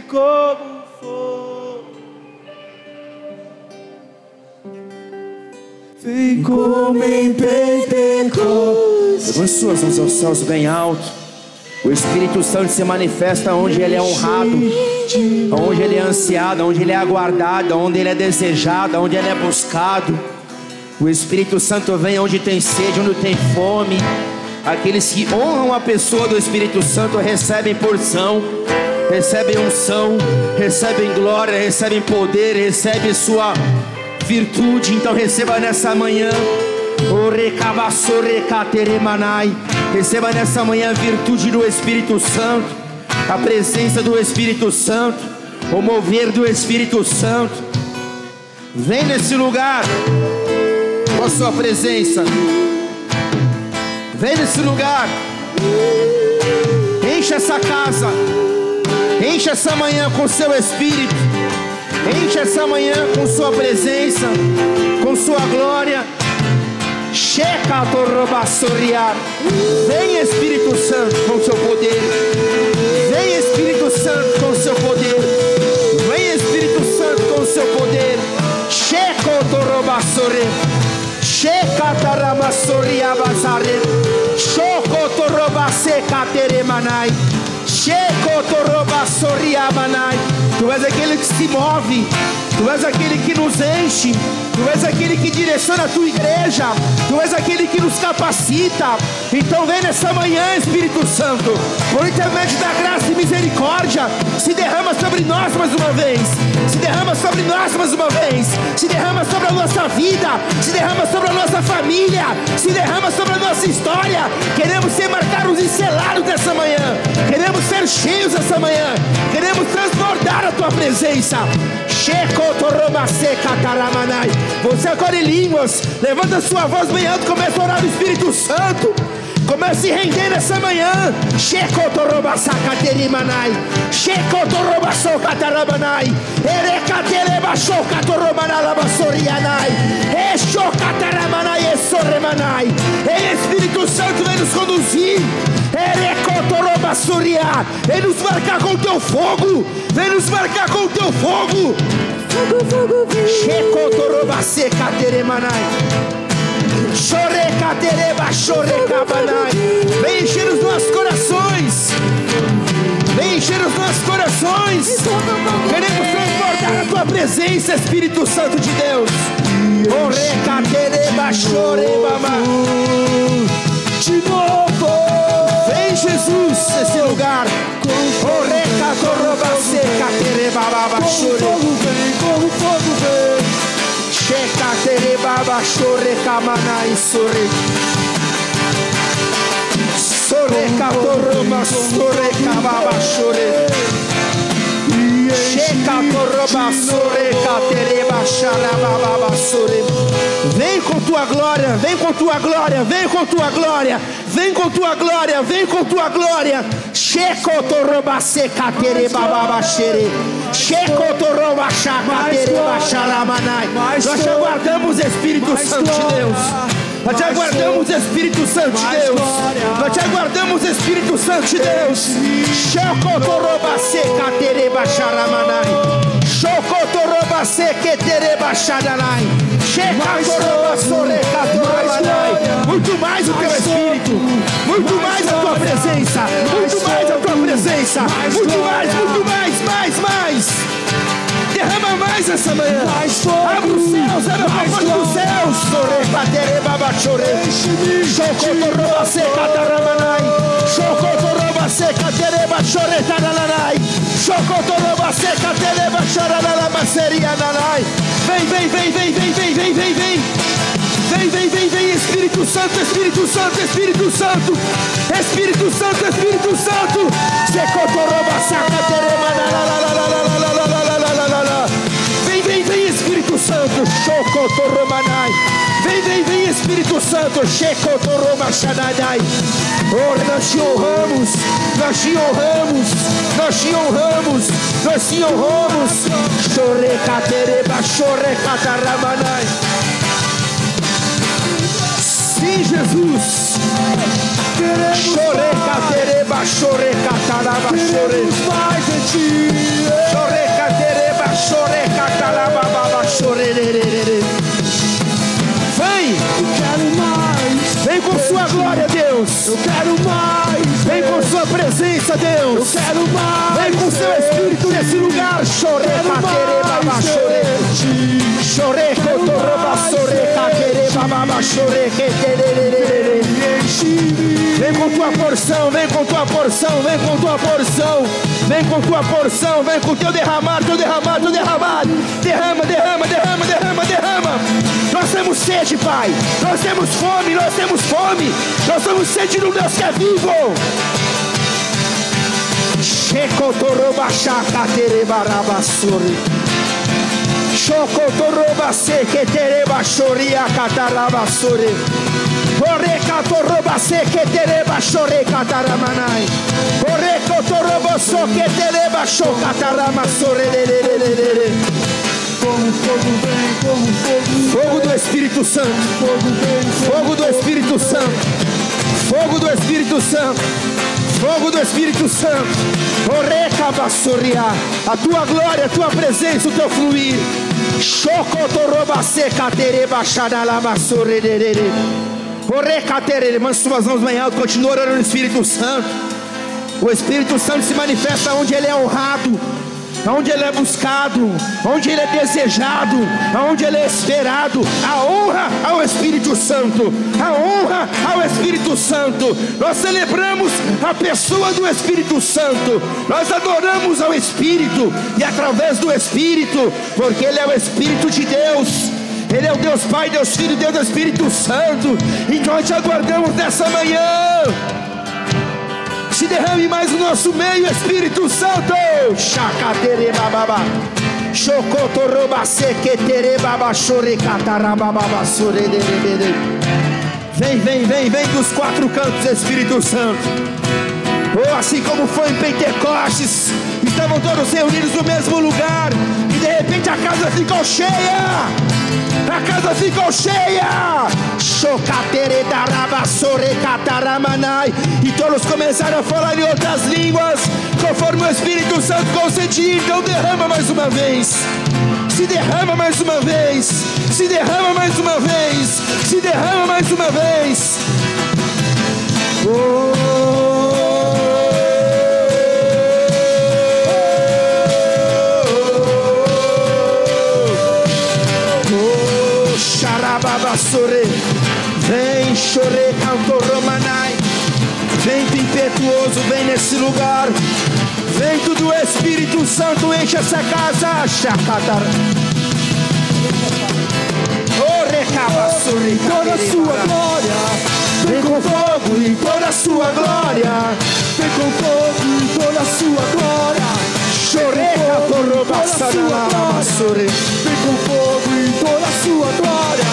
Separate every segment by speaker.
Speaker 1: como for. Vem como em Pentecostes.
Speaker 2: Levante suas mãos aos céus bem alto. O Espírito Santo se manifesta onde Ele é honrado, onde Ele é ansiado, onde Ele é aguardado, onde Ele é desejado, onde Ele é buscado. O Espírito Santo vem onde tem sede, onde tem fome. Aqueles que honram a pessoa do Espírito Santo recebem porção, recebem unção, recebem glória, recebem poder, recebem sua virtude. Então receba nessa manhã, receba nessa manhã a virtude do Espírito Santo, a presença do Espírito Santo, o mover do Espírito Santo. Vem nesse lugar com a sua presença. Vem nesse lugar. Enche essa casa, enche essa manhã com seu Espírito, enche essa manhã com sua presença, com sua glória. Vem Espírito Santo com seu poder. Vem Espírito Santo com seu poder. Vem Espírito Santo com seu poder. Tu és aquele que se move, Tu és aquele que nos enche, Tu és aquele que direciona a Tua igreja, Tu és aquele que nos capacita. Então vem nessa manhã, Espírito Santo, por intermédio da graça e misericórdia, se derrama sobre nós mais uma vez, se derrama sobre nós mais uma vez, se derrama sobre a nossa vida, se derrama sobre a nossa família, se derrama sobre a nossa história. Queremos ser marcados e selados nessa manhã, queremos ser cheios nessa manhã, queremos transbordar a Tua presença. Você agora em línguas, levanta a sua voz bem alto, começa a orar no Espírito Santo. Comece a se render nessa manhã. Espírito Santo vem nos conduzir, vem nos marcar com o Teu fogo, vem nos marcar com o Teu fogo. Vem encher os nossos corações, vem encher os nossos corações. Queremos transportar a Tua presença, Espírito Santo de Deus. De novo, vem Jesus nesse lugar. Como fogo vem. Vem com Tua glória, vem com Tua glória, vem com Tua glória, vem com Tua glória, vem com Tua glória. Nós te aguardamos, Espírito Santo de Deus. Nós te aguardamos, Espírito Santo de Deus. Nós te aguardamos, Espírito Santo de Deus. Muito mais o Teu Espírito, muito mais a Tua presença, muito mais a Tua presença, muito mais, mais. Derrama mais essa manhã. Abre os céus, abre a porta dos céus. Vem, Espírito Santo, Espírito Santo, Espírito Santo, Espírito Santo, Espírito Santo. Vem, Espírito Santo, vem, Espírito Santo, nós te honramos, nós te honramos, nós te honramos, nós te honramos. Sim, Jesus. Chorecatereba, chorecataraba, chore.
Speaker 1: mais de ti.
Speaker 2: Chorecatereba, chorecataraba, chorerererere. Vem!
Speaker 1: Eu quero mais.
Speaker 2: Vem com sua glória, Deus.
Speaker 1: Eu quero mais.
Speaker 2: Vem com sua presença, Deus.
Speaker 1: Eu quero mais.
Speaker 2: Vem com seu Espírito nesse lugar. Chorecatereba, chore. Chorecotoreba, chorecatereba, chorecaterererere. Vem com tua porção, vem com tua porção, vem com tua porção, vem com tua porção, vem com teu derramar, teu derramar, teu derramar. Derrama, derrama, derrama, derrama, derrama. Nós temos sede, Pai. Nós temos fome, nós temos fome. Nós temos sede no Deus que é vivo. Checotoroba, chacaterebaraba, sori. Chocotoroba, sequetereba, choria, cataraba, sori. Orecatoroba sequetereba chorecataramanai. Orecotoroba soquetereba chocatarama sorererererere.
Speaker 1: Como fogo vem, como fogo.
Speaker 2: Fogo do Espírito Santo.
Speaker 1: Fogo vem,
Speaker 2: Fogo do Espírito Santo. Fogo do Espírito Santo. Fogo do Espírito Santo. Orecabassoria. A tua glória, a tua presença, o teu fluir. Chocotoroba secatereba xadalaba sorererere. Manda suas mãos bem alto, continua orando no Espírito Santo. O Espírito Santo se manifesta onde ele é honrado, onde ele é buscado, onde ele é desejado, onde ele é esperado. A honra ao Espírito Santo, a honra ao Espírito Santo. Nós celebramos a pessoa do Espírito Santo, nós adoramos ao Espírito e através do Espírito, porque ele é o Espírito de Deus. Ele é o Deus Pai, Deus Filho, Deus Espírito Santo. E nós te aguardamos nessa manhã. Se derrame mais no nosso meio, Espírito Santo. Chacaterebababa. Chocotoroba sequeterebaba chorecatarababa sorederebere. Vem, vem, vem, vem dos quatro cantos, Espírito Santo. Oh, assim como foi em Pentecostes, estavam todos reunidos no mesmo lugar e de repente a casa ficou cheia. A casa ficou cheia. E todos começaram a falar em outras línguas, conforme o Espírito Santo concedia. Então derrama mais uma vez. Se derrama mais uma vez. Se derrama mais uma vez. Se derrama mais uma vez. Vem, chore, canto romanai. Vem, impetuoso, vem nesse lugar. Vem tudo, Espírito Santo, enche essa casa. Chacatar. Oh, recaba, sorri,
Speaker 1: toda a sua glória.
Speaker 2: Vem com fogo e toda a sua glória.
Speaker 1: Vem com fogo e toda a sua glória.
Speaker 2: Choreca, torrobaça, sorri.
Speaker 1: Vem com fogo e toda a sua glória.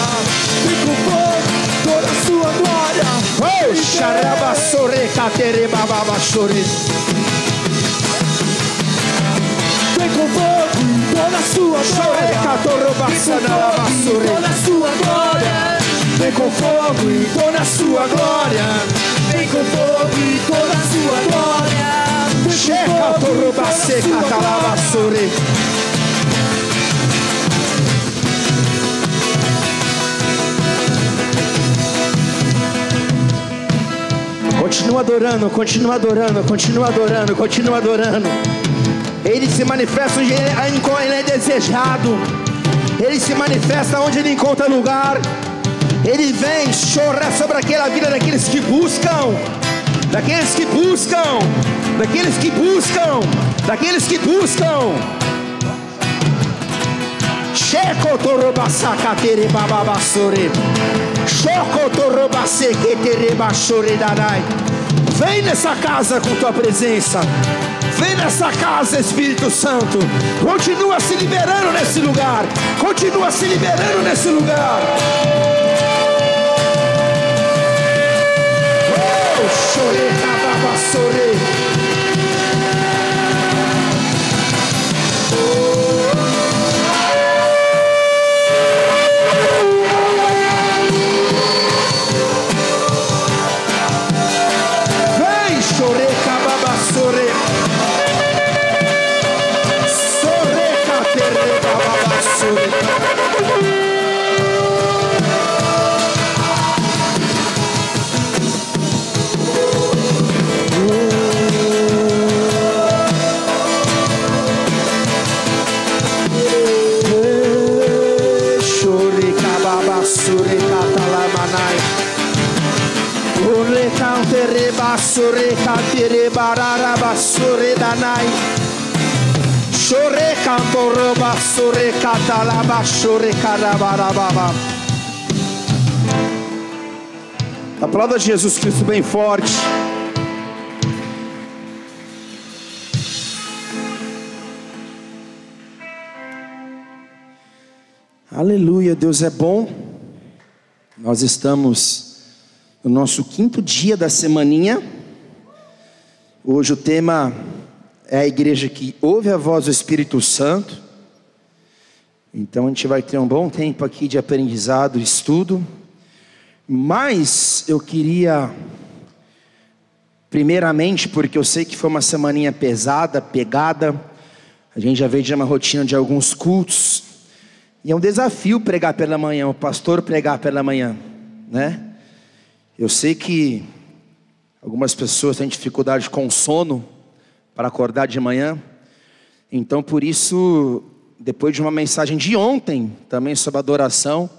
Speaker 1: Vem com fogo, toda a sua glória.
Speaker 2: Oh, xaraba, sorreca, terebababa, chore.
Speaker 1: Vem com fogo e toda a sua glória.
Speaker 2: Choreca, torrobaça, sorri.
Speaker 1: Toda a sua glória.
Speaker 2: Vem com fogo e toda a sua glória.
Speaker 1: Vem com fogo e toda a sua glória.
Speaker 2: Checa, torrobaça, catalaba, sorri. Continua adorando, continua adorando, continua adorando, continua adorando. Ele se manifesta onde ele é desejado. Ele se manifesta onde ele encontra lugar. Ele vem chorar sobre aquela vida daqueles que buscam. Daqueles que buscam. Daqueles que buscam. Daqueles que buscam. Vem nessa casa com tua presença. Vem nessa casa, Espírito Santo. Continua se liberando nesse lugar. Continua se liberando nesse lugar. Oh, chore, cababa, sore. tereba soreka tereba raraba soredanai. Shoreka toroba soreka talaba shoreka rabarababa. Aplauda Jesus Cristo bem forte. Aleluia, Deus é bom. Nós estamos no nosso 5º dia da semaninha. Hoje o tema é a igreja que ouve a voz do Espírito Santo. Então a gente vai ter um bom tempo aqui de aprendizado, estudo. Mas eu queria, primeiramente, porque eu sei que foi uma semaninha pesada, pegada. A gente já veio de uma rotina de alguns cultos. E é um desafio pregar pela manhã, o pastor pregar pela manhã, né? Eu sei que algumas pessoas têm dificuldade com sono para acordar de manhã. Então por isso, depois de uma mensagem de ontem, também sobre adoração,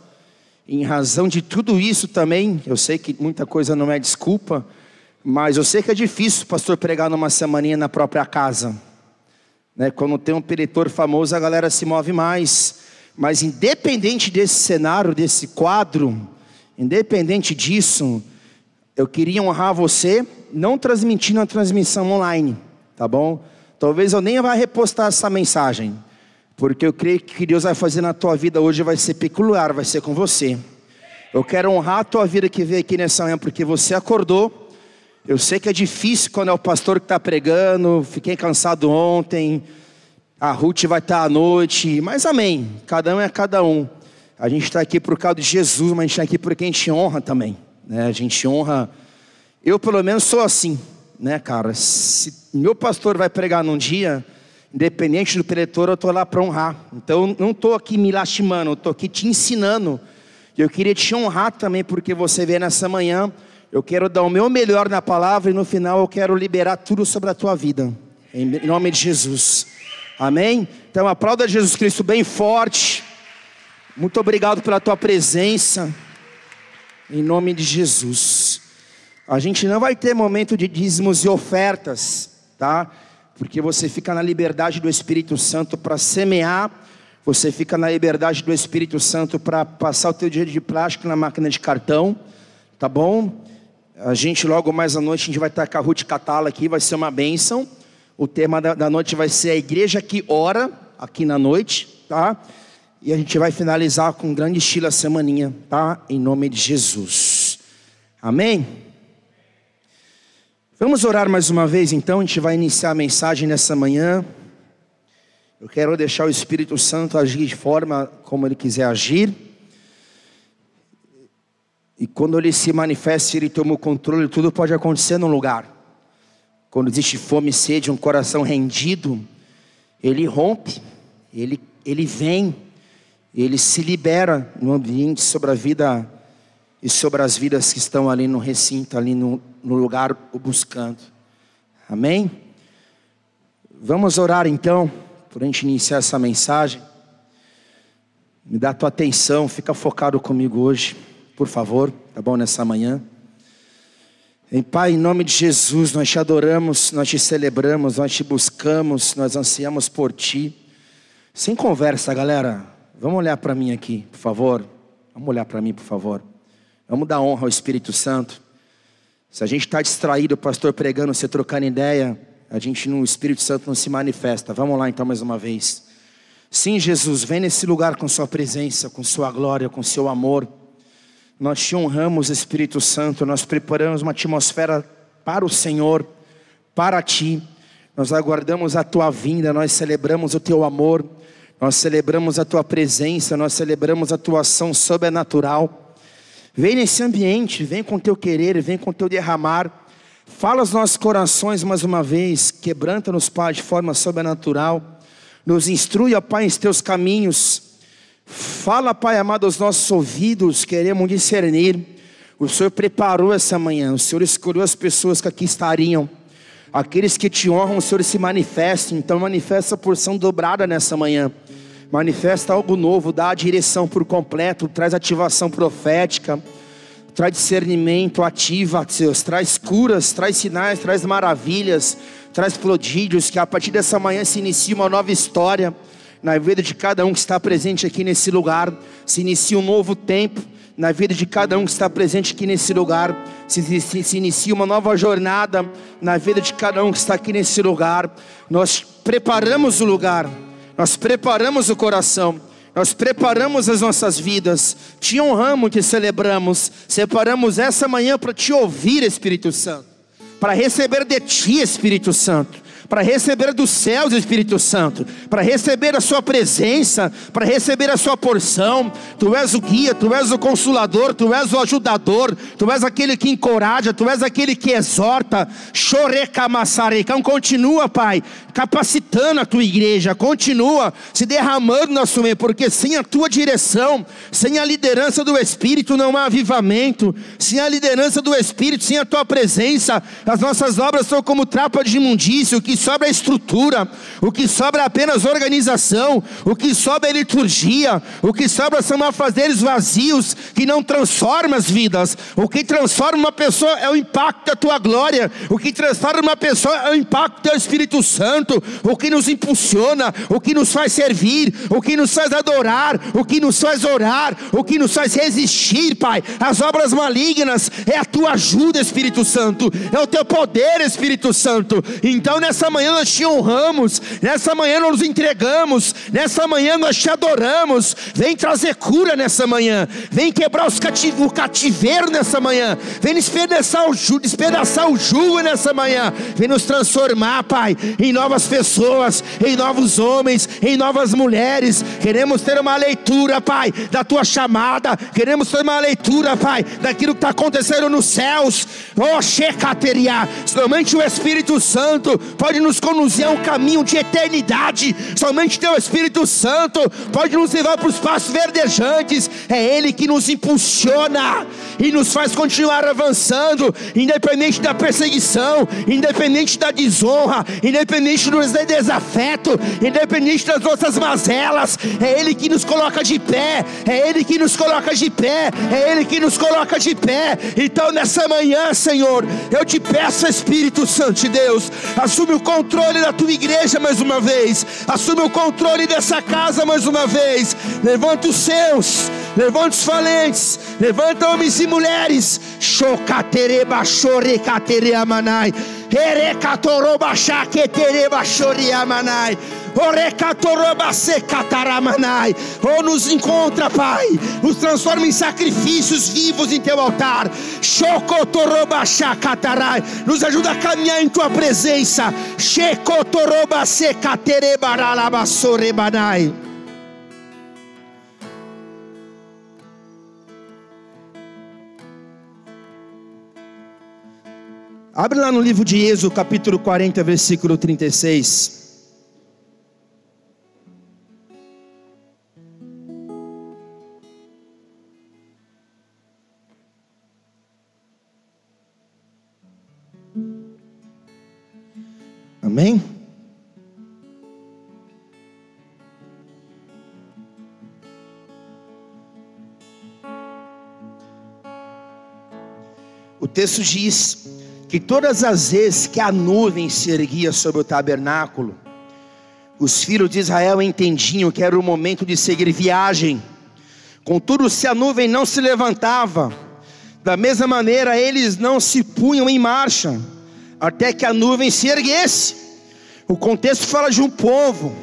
Speaker 2: em razão de tudo isso também, eu sei que muita coisa não é desculpa, mas eu sei que é difícil o pastor pregar numa semaninha na própria casa, né? Quando tem um preletor famoso, a galera se move mais. Mas independente desse cenário, desse quadro, independente disso, eu queria honrar você, não transmitindo a transmissão online, tá bom? Talvez eu nem vá repostar essa mensagem, porque eu creio que o que Deus vai fazer na tua vida hoje vai ser peculiar, vai ser com você. Eu quero honrar a tua vida que veio aqui nessa manhã, porque você acordou. Eu sei que é difícil quando é o pastor que está pregando, fiquei cansado ontem. A Ruth vai estar à noite, mas amém, cada um é cada um. A gente está aqui por causa de Jesus, mas a gente está aqui porque a gente honra também, né? A gente honra, eu pelo menos sou assim, né, cara? Se meu pastor vai pregar num dia, independente do preletor, eu estou lá para honrar. Então não estou aqui me lastimando, eu estou aqui te ensinando. Eu queria te honrar também, porque você veio nessa manhã. Eu quero dar o meu melhor na palavra e no final eu quero liberar tudo sobre a tua vida, em nome de Jesus. Amém? Então aplauda Jesus Cristo bem forte. Muito obrigado pela tua presença, em nome de Jesus. A gente não vai ter momento de dízimos e ofertas, tá? Porque você fica na liberdade do Espírito Santo para semear. Você fica na liberdade do Espírito Santo para passar o teu dinheiro de plástico na máquina de cartão, tá bom? A gente logo mais à noite a gente vai estar com a Ruth Catala aqui, vai ser uma bênção. O tema da noite vai ser a igreja que ora, aqui na noite, tá? E a gente vai finalizar com um grande estilo a semaninha, tá? Em nome de Jesus. Amém? Vamos orar mais uma vez então, a gente vai iniciar a mensagem nessa manhã. Eu quero deixar o Espírito Santo agir de forma como Ele quiser agir. E quando Ele se manifesta, Ele toma o controle, tudo pode acontecer num lugar. Quando existe fome e sede, um coração rendido, Ele rompe, Ele vem, Ele se libera no ambiente sobre a vida e sobre as vidas que estão ali no recinto, ali no lugar o buscando. Amém? Vamos orar então, por a gente iniciar essa mensagem. Me dá a tua atenção, fica focado comigo hoje, por favor, tá bom, nessa manhã. Pai, em nome de Jesus, nós te adoramos, nós te celebramos, nós te buscamos, nós ansiamos por ti. Sem conversa, galera, vamos olhar para mim aqui, por favor. Vamos olhar para mim, por favor. Vamos dar honra ao Espírito Santo. Se a gente está distraído, o pastor pregando, você trocando ideia, o Espírito Santo não se manifesta. Vamos lá então mais uma vez. Sim, Jesus, vem nesse lugar com sua presença, com sua glória, com seu amor. Nós te honramos, Espírito Santo, nós preparamos uma atmosfera para o Senhor, para ti. Nós aguardamos a tua vinda, nós celebramos o teu amor, nós celebramos a tua presença, nós celebramos a tua ação sobrenatural. Vem nesse ambiente, vem com o teu querer, vem com o teu derramar. Fala aos nossos corações mais uma vez, quebranta-nos, Pai, de forma sobrenatural. Nos instrui, ó Pai, em teus caminhos. Fala, Pai amado, aos nossos ouvidos, queremos discernir. O Senhor preparou essa manhã, o Senhor escolheu as pessoas que aqui estariam. Aqueles que te honram, o Senhor se manifesta. Então manifesta a porção dobrada nessa manhã. Manifesta algo novo, dá a direção por completo, traz ativação profética. traz discernimento, ativa, Deus, traz curas, traz sinais, traz maravilhas, traz prodígios, que a partir dessa manhã se inicie uma nova história na vida de cada um que está presente aqui nesse lugar, se inicia um novo tempo na vida de cada um que está presente aqui nesse lugar, se inicia uma nova jornada na vida de cada um que está aqui nesse lugar. Nós preparamos o lugar, nós preparamos o coração, nós preparamos as nossas vidas, te honramos, te celebramos, separamos essa manhã para te ouvir, Espírito Santo, para receber de ti, Espírito Santo, para receber dos céus, Espírito Santo, para receber a sua presença, para receber a sua porção. Tu és o guia, tu és o consolador, tu és o ajudador, tu és aquele que encoraja, tu és aquele que exorta. Então continua, Pai, capacitando a tua igreja, continua se derramando na sua meio, porque sem a tua direção, sem a liderança do Espírito não há avivamento, sem a liderança do Espírito, sem a tua presença, as nossas obras são como trapa de imundício. O que sobra é estrutura, o que sobra é apenas organização, o que sobra é liturgia, o que sobra são afazeres vazios que não transformam as vidas. O que transforma uma pessoa é o impacto da tua glória, o que transforma uma pessoa é o impacto do Espírito Santo, o que nos impulsiona, o que nos faz servir, o que nos faz adorar, o que nos faz orar, o que nos faz resistir, Pai. As obras malignas é a tua ajuda, Espírito Santo, é o teu poder, Espírito Santo. Então nessa manhã nós te honramos, nessa manhã nós nos entregamos, nessa manhã nós te adoramos. Vem trazer cura nessa manhã, vem quebrar o cativeiro nessa manhã, vem despedaçar o jugo nessa manhã, vem nos transformar, Pai, em novas pessoas, em novos homens, em novas mulheres. Queremos ter uma leitura, Pai, da tua chamada, queremos ter uma leitura, Pai, daquilo que está acontecendo nos céus. Oh, Shecateria, somente o Espírito Santo pode nos conduzir a um caminho de eternidade, somente teu Espírito Santo pode nos levar para os passos verdejantes. É Ele que nos impulsiona e nos faz continuar avançando, independente da perseguição, independente da desonra, independente do desafeto, independente das nossas mazelas. É Ele que nos coloca de pé, é Ele que nos coloca de pé, é Ele que nos coloca de pé. Então nessa manhã, Senhor, eu te peço, Espírito Santo de Deus, assume o controle da tua igreja mais uma vez, assume o controle dessa casa mais uma vez. Levanta os seus, levanta os falentes, levanta homens e mulheres. Shokatereba shorecaterea manai, erecatoroba chaquetereba choria manai, oh, nos encontra, Pai, nos transforma em sacrifícios vivos em teu altar. Nos ajuda a caminhar em tua presença. Abre lá no livro de Êxodo, capítulo 40, versículo 36. Amém? O texto diz que todas as vezes que a nuvem se erguia sobre o tabernáculo, os filhos de Israel entendiam que era o momento de seguir viagem. Contudo, se a nuvem não se levantava, da mesma maneira eles não se punham em marcha, até que a nuvem se erguesse. O contexto fala de um povo,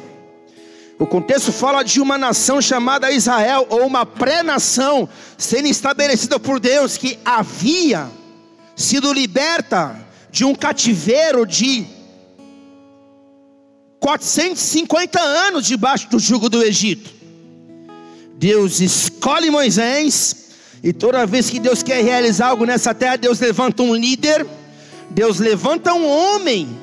Speaker 2: o contexto fala de uma nação chamada Israel, ou uma pré-nação sendo estabelecida por Deus, que havia sido liberta de um cativeiro de 450 anos debaixo do jugo do Egito. Deus escolhe Moisés, e toda vez que Deus quer realizar algo nessa terra, Deus levanta um líder, Deus levanta um homem,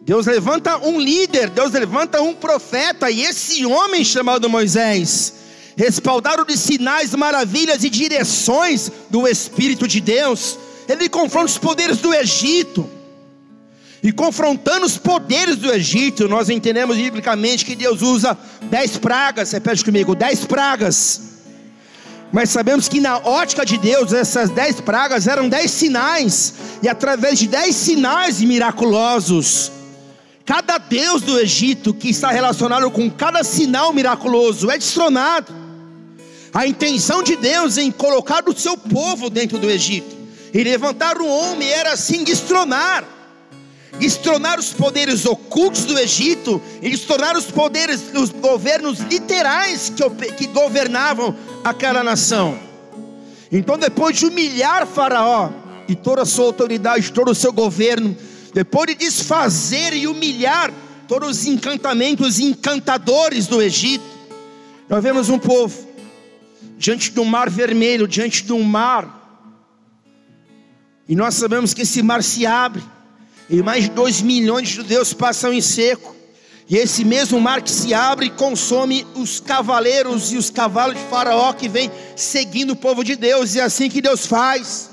Speaker 2: Deus levanta um líder, Deus levanta um profeta. E esse homem chamado Moisés, respaldado de sinais, maravilhas e direções do Espírito de Deus, ele confronta os poderes do Egito. E confrontando os poderes do Egito, nós entendemos biblicamente que Deus usa 10 pragas. Repete comigo, 10 pragas. Mas sabemos que na ótica de Deus, essas 10 pragas eram 10 sinais, e através de 10 sinais miraculosos, cada deus do Egito que está relacionado com cada sinal miraculoso é destronado. A intenção de Deus em colocar o seu povo dentro do Egito e levantar um homem era assim destronar os poderes ocultos do Egito, e destronar os poderes, os governos literais que governavam aquela nação. Então, depois de humilhar Faraó e toda a sua autoridade, todo o seu governo, depois de desfazer e humilhar todos os encantamentos e encantadores do Egito, nós vemos um povo diante do mar vermelho, diante de um mar, e nós sabemos que esse mar se abre, e mais de 2 milhões de judeus passam em seco, e esse mesmo mar que se abre consome os cavaleiros e os cavalos de Faraó que vem seguindo o povo de Deus. E é assim que Deus faz.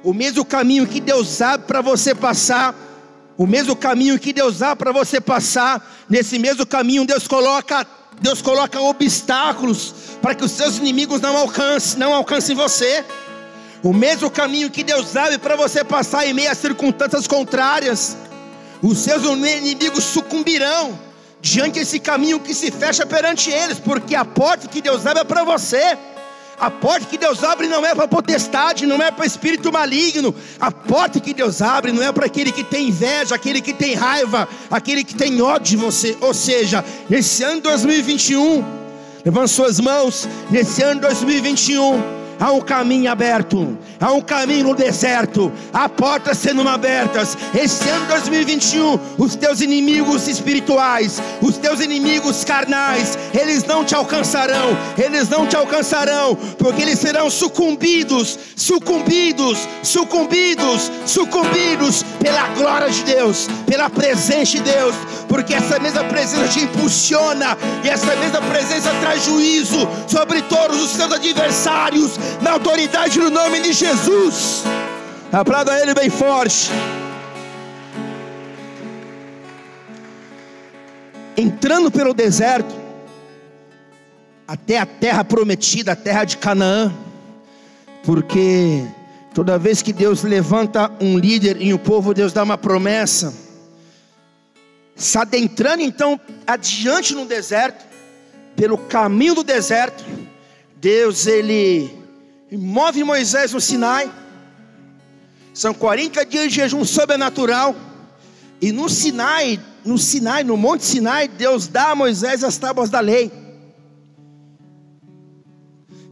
Speaker 2: O mesmo caminho que Deus abre para você passar, o mesmo caminho que Deus abre para você passar, nesse mesmo caminho Deus coloca obstáculos para que os seus inimigos não alcancem você. O mesmo caminho que Deus abre para você passar em meio a circunstâncias contrárias, os seus inimigos sucumbirão diante desse caminho que se fecha perante eles, porque a porta que Deus abre é para você. A porta que Deus abre não é para potestade, não é para espírito maligno. A porta que Deus abre não é para aquele que tem inveja, aquele que tem raiva, aquele que tem ódio de você. Ou seja, nesse ano 2021, levante suas mãos, nesse ano 2021, há um caminho aberto, há um caminho no deserto, há portas sendo abertas. Esse ano 2021, os teus inimigos espirituais, os teus inimigos carnais, eles não te alcançarão, porque eles serão sucumbidos pela glória de Deus, pela presença de Deus, porque essa mesma presença te impulsiona, e essa mesma presença traz juízo sobre todos os seus adversários, na autoridade do nome de Jesus. Aplauda Ele bem forte. Entrando pelo deserto até a terra prometida, a terra de Canaã, porque toda vez que Deus levanta um líder em um povo, Deus dá uma promessa. Se adentrando então adiante no deserto, pelo caminho do deserto, Deus ele move Moisés no Sinai. São 40 dias de jejum sobrenatural, e no Monte Sinai, Deus dá a Moisés as tábuas da lei,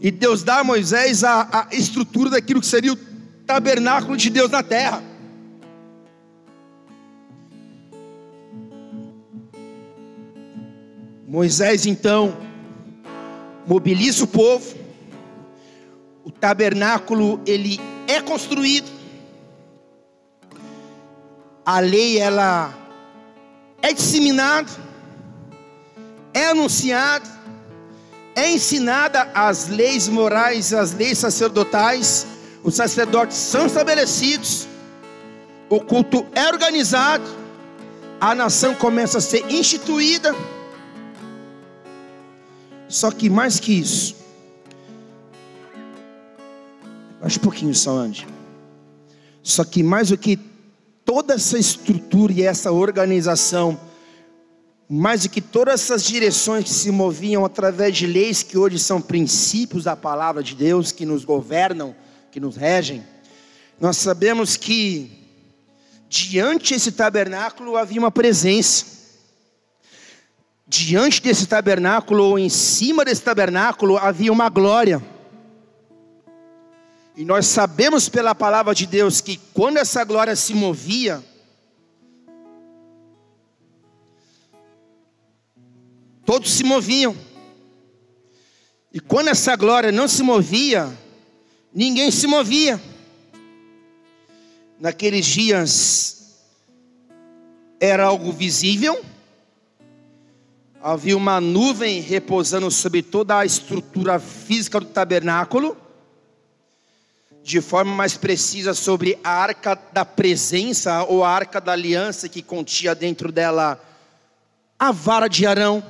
Speaker 2: e Deus dá a Moisés a estrutura daquilo que seria o tabernáculo de Deus na terra. Moisés então mobiliza o povo, o tabernáculo ele é construído, a lei ela é disseminada, é anunciada, é ensinada as leis morais, as leis sacerdotais, os sacerdotes são estabelecidos, o culto é organizado, a nação começa a ser instituída. Só que mais que isso, baixa um pouquinho só, Andy. Só que mais do que toda essa estrutura e essa organização, mais do que todas essas direções que se moviam através de leis que hoje são princípios da palavra de Deus, que nos governam, que nos regem, nós sabemos que diante desse tabernáculo havia uma presença. Diante desse tabernáculo, ou em cima desse tabernáculo, havia uma glória. E nós sabemos pela palavra de Deus que quando essa glória se movia, todos se moviam. E quando essa glória não se movia, ninguém se movia. Naqueles dias era algo visível, havia uma nuvem repousando sobre toda a estrutura física do tabernáculo, de forma mais precisa sobre a arca da presença, ou a arca da aliança, que continha dentro dela a vara de Arão,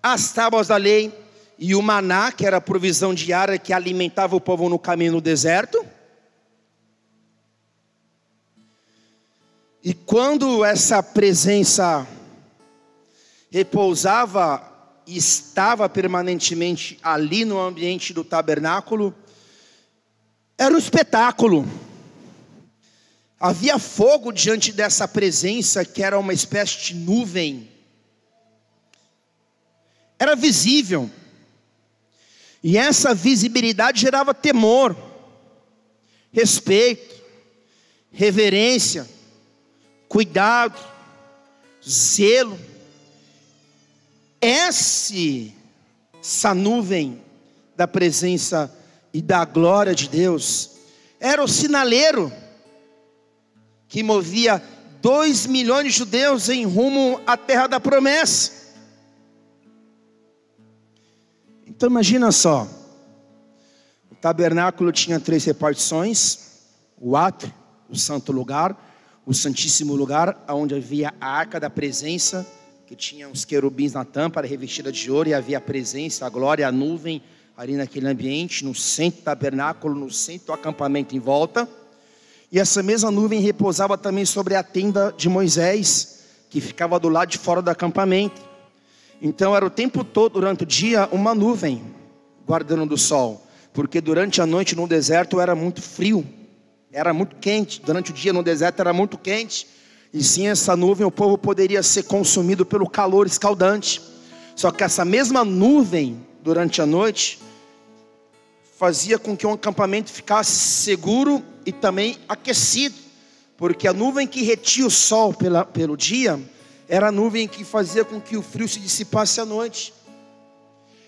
Speaker 2: as tábuas da lei e o maná, que era a provisão diária que alimentava o povo no caminho no deserto. E quando essa presença repousava e estava permanentemente ali no ambiente do tabernáculo, era um espetáculo. Havia fogo diante dessa presença, que era uma espécie de nuvem. Era visível. E essa visibilidade gerava temor, respeito, reverência, cuidado, zelo. Essa nuvem da presença e da glória de Deus era o sinaleiro que movia 2 milhões de judeus em rumo à terra da promessa. Então imagina só, o tabernáculo tinha 3 repartições: o átrio, o santo lugar, o santíssimo lugar, onde havia a arca da presença, que tinha uns querubins na tampa, era revestida de ouro, e havia a presença, a glória, a nuvem ali naquele ambiente, no centro do tabernáculo, no centro do acampamento em volta. E essa mesma nuvem repousava também sobre a tenda de Moisés, que ficava do lado de fora do acampamento. Então era o tempo todo, durante o dia, uma nuvem guardando do sol, porque durante a noite no deserto era muito frio, era muito quente. Durante o dia no deserto era muito quente, e sem essa nuvem o povo poderia ser consumido pelo calor escaldante. Só que essa mesma nuvem durante a noite fazia com que o acampamento ficasse seguro e também aquecido, porque a nuvem que retia o sol pelo dia era a nuvem que fazia com que o frio se dissipasse à noite.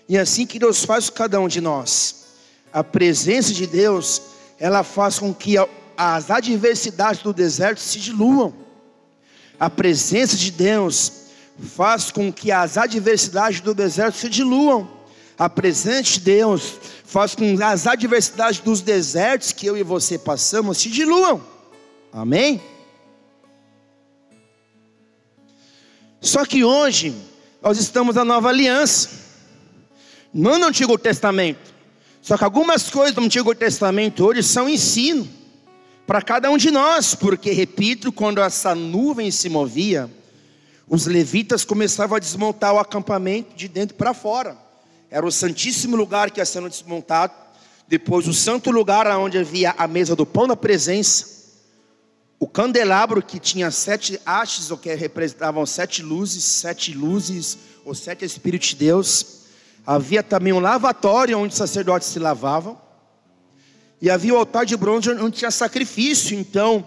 Speaker 2: E é assim que Deus faz com cada um de nós. A presença de Deus, ela faz com que as adversidades do deserto se diluam. A presença de Deus faz com que as adversidades do deserto se diluam. A presença de Deus faz com que as adversidades dos desertos que eu e você passamos se diluam. Amém? Só que hoje nós estamos na nova aliança, não no Antigo Testamento. Só que algumas coisas do Antigo Testamento hoje são ensino para cada um de nós, porque, repito, quando essa nuvem se movia, os levitas começavam a desmontar o acampamento de dentro para fora. Era o santíssimo lugar que ia sendo desmontado, depois o santo lugar onde havia a mesa do pão da presença, o candelabro que tinha 7 hastes, ou que representavam 7 luzes, ou 7 Espíritos de Deus. Havia também um lavatório onde os sacerdotes se lavavam, e havia o altar de bronze onde tinha sacrifício. Então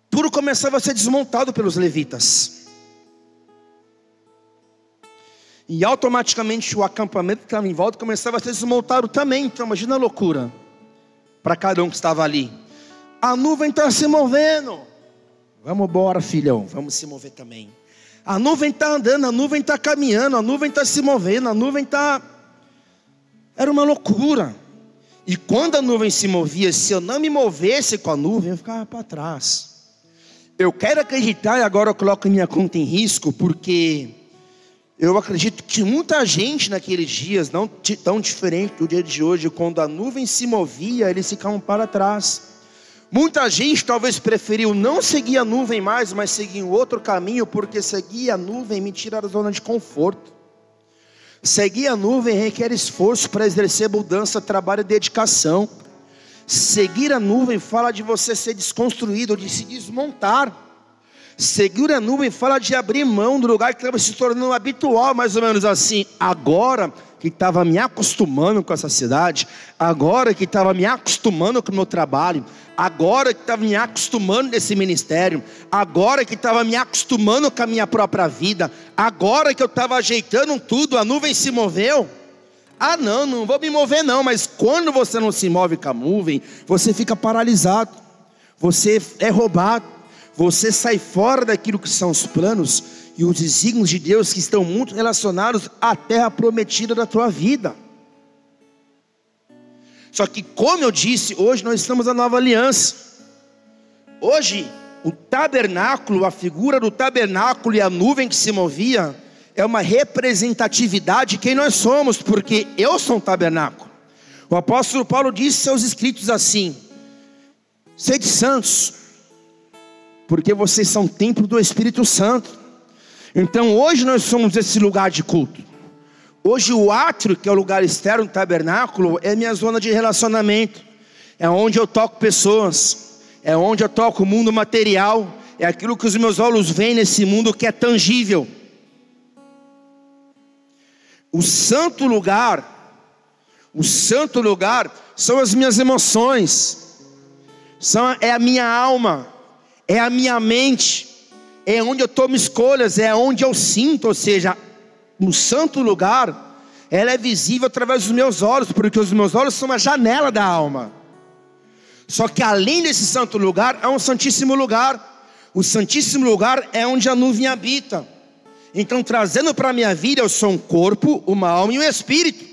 Speaker 2: tudo começava a ser desmontado pelos levitas, e automaticamente o acampamento que estava em volta começava a ser desmontado também. Então imagina a loucura para cada um que estava ali. A nuvem está se movendo, vamos embora, filhão, vamos se mover também. A nuvem está andando, a nuvem está caminhando, a nuvem está se movendo, a nuvem está... Era uma loucura. E quando a nuvem se movia, se eu não me movesse com a nuvem, eu ficava para trás. Eu quero acreditar, e agora eu coloco minha conta em risco, porque eu acredito que muita gente naqueles dias, não tão diferente do dia de hoje, quando a nuvem se movia, eles ficavam para trás. Muita gente talvez preferiu não seguir a nuvem mais, mas seguir um outro caminho, porque seguir a nuvem me tira da zona de conforto. Seguir a nuvem requer esforço para exercer mudança, trabalho e dedicação. Seguir a nuvem fala de você ser desconstruído, de se desmontar. Seguir a nuvem fala de abrir mão do lugar que estava se tornando habitual, mais ou menos assim. Agora que estava me acostumando com essa cidade, agora que estava me acostumando com o meu trabalho, agora que estava me acostumando nesse ministério, agora que estava me acostumando com a minha própria vida, agora que eu estava ajeitando tudo, a nuvem se moveu. Ah não, não vou me mover não. Mas quando você não se move com a nuvem, você fica paralisado, você é roubado, você sai fora daquilo que são os planos e os desígnios de Deus, que estão muito relacionados à terra prometida da tua vida. Só que, como eu disse, hoje nós estamos na nova aliança. Hoje o tabernáculo, a figura do tabernáculo e a nuvem que se movia, é uma representatividade de quem nós somos, porque eu sou um tabernáculo. O apóstolo Paulo disse em seus escritos assim: sede santos, porque vocês são templo do Espírito Santo. Então hoje nós somos esse lugar de culto. Hoje o átrio, que é o lugar externo do tabernáculo, é minha zona de relacionamento. É onde eu toco pessoas, é onde eu toco o mundo material, é aquilo que os meus olhos veem nesse mundo que é tangível. O santo lugar são as minhas emoções, é a minha alma, é a minha mente, é onde eu tomo escolhas, é onde eu sinto. Ou seja, no santo lugar, ela é visível através dos meus olhos, porque os meus olhos são a janela da alma. Só que além desse santo lugar, há um santíssimo lugar. O santíssimo lugar é onde a nuvem habita. Então, trazendo para a minha vida, eu sou um corpo, uma alma e um espírito.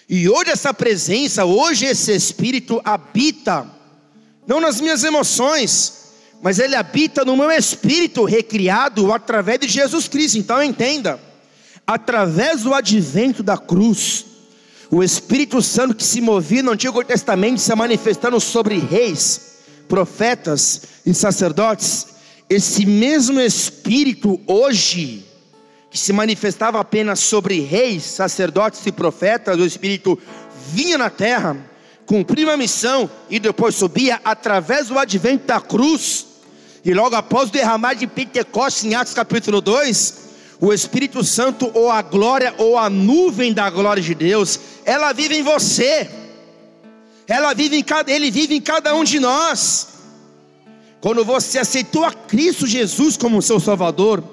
Speaker 2: E hoje essa presença, hoje esse espírito habita, não nas minhas emoções, mas ele habita no meu espírito recriado através de Jesus Cristo. Então entenda, através do advento da cruz, o Espírito Santo que se movia no Antigo Testamento, se manifestando sobre reis, profetas e sacerdotes, esse mesmo Espírito hoje, que se manifestava apenas sobre reis, sacerdotes e profetas, o Espírito vinha na terra, cumpria uma missão e depois subia através do advento da cruz. E logo após o derramar de Pentecostes, em Atos capítulo 2, o Espírito Santo, ou a glória, ou a nuvem da glória de Deus, ela vive em você, ele vive em cada um de nós. Quando você aceitou a Cristo Jesus como seu Salvador,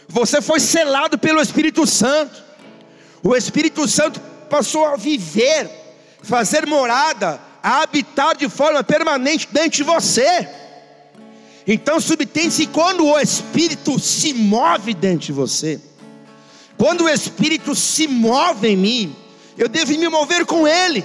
Speaker 2: você foi selado pelo Espírito Santo. O Espírito Santo passou a viver, fazer morada, a habitar de forma permanente dentro de você. Então subtende-se, quando o Espírito se move dentro de você, quando o Espírito se move em mim, eu devo me mover com Ele.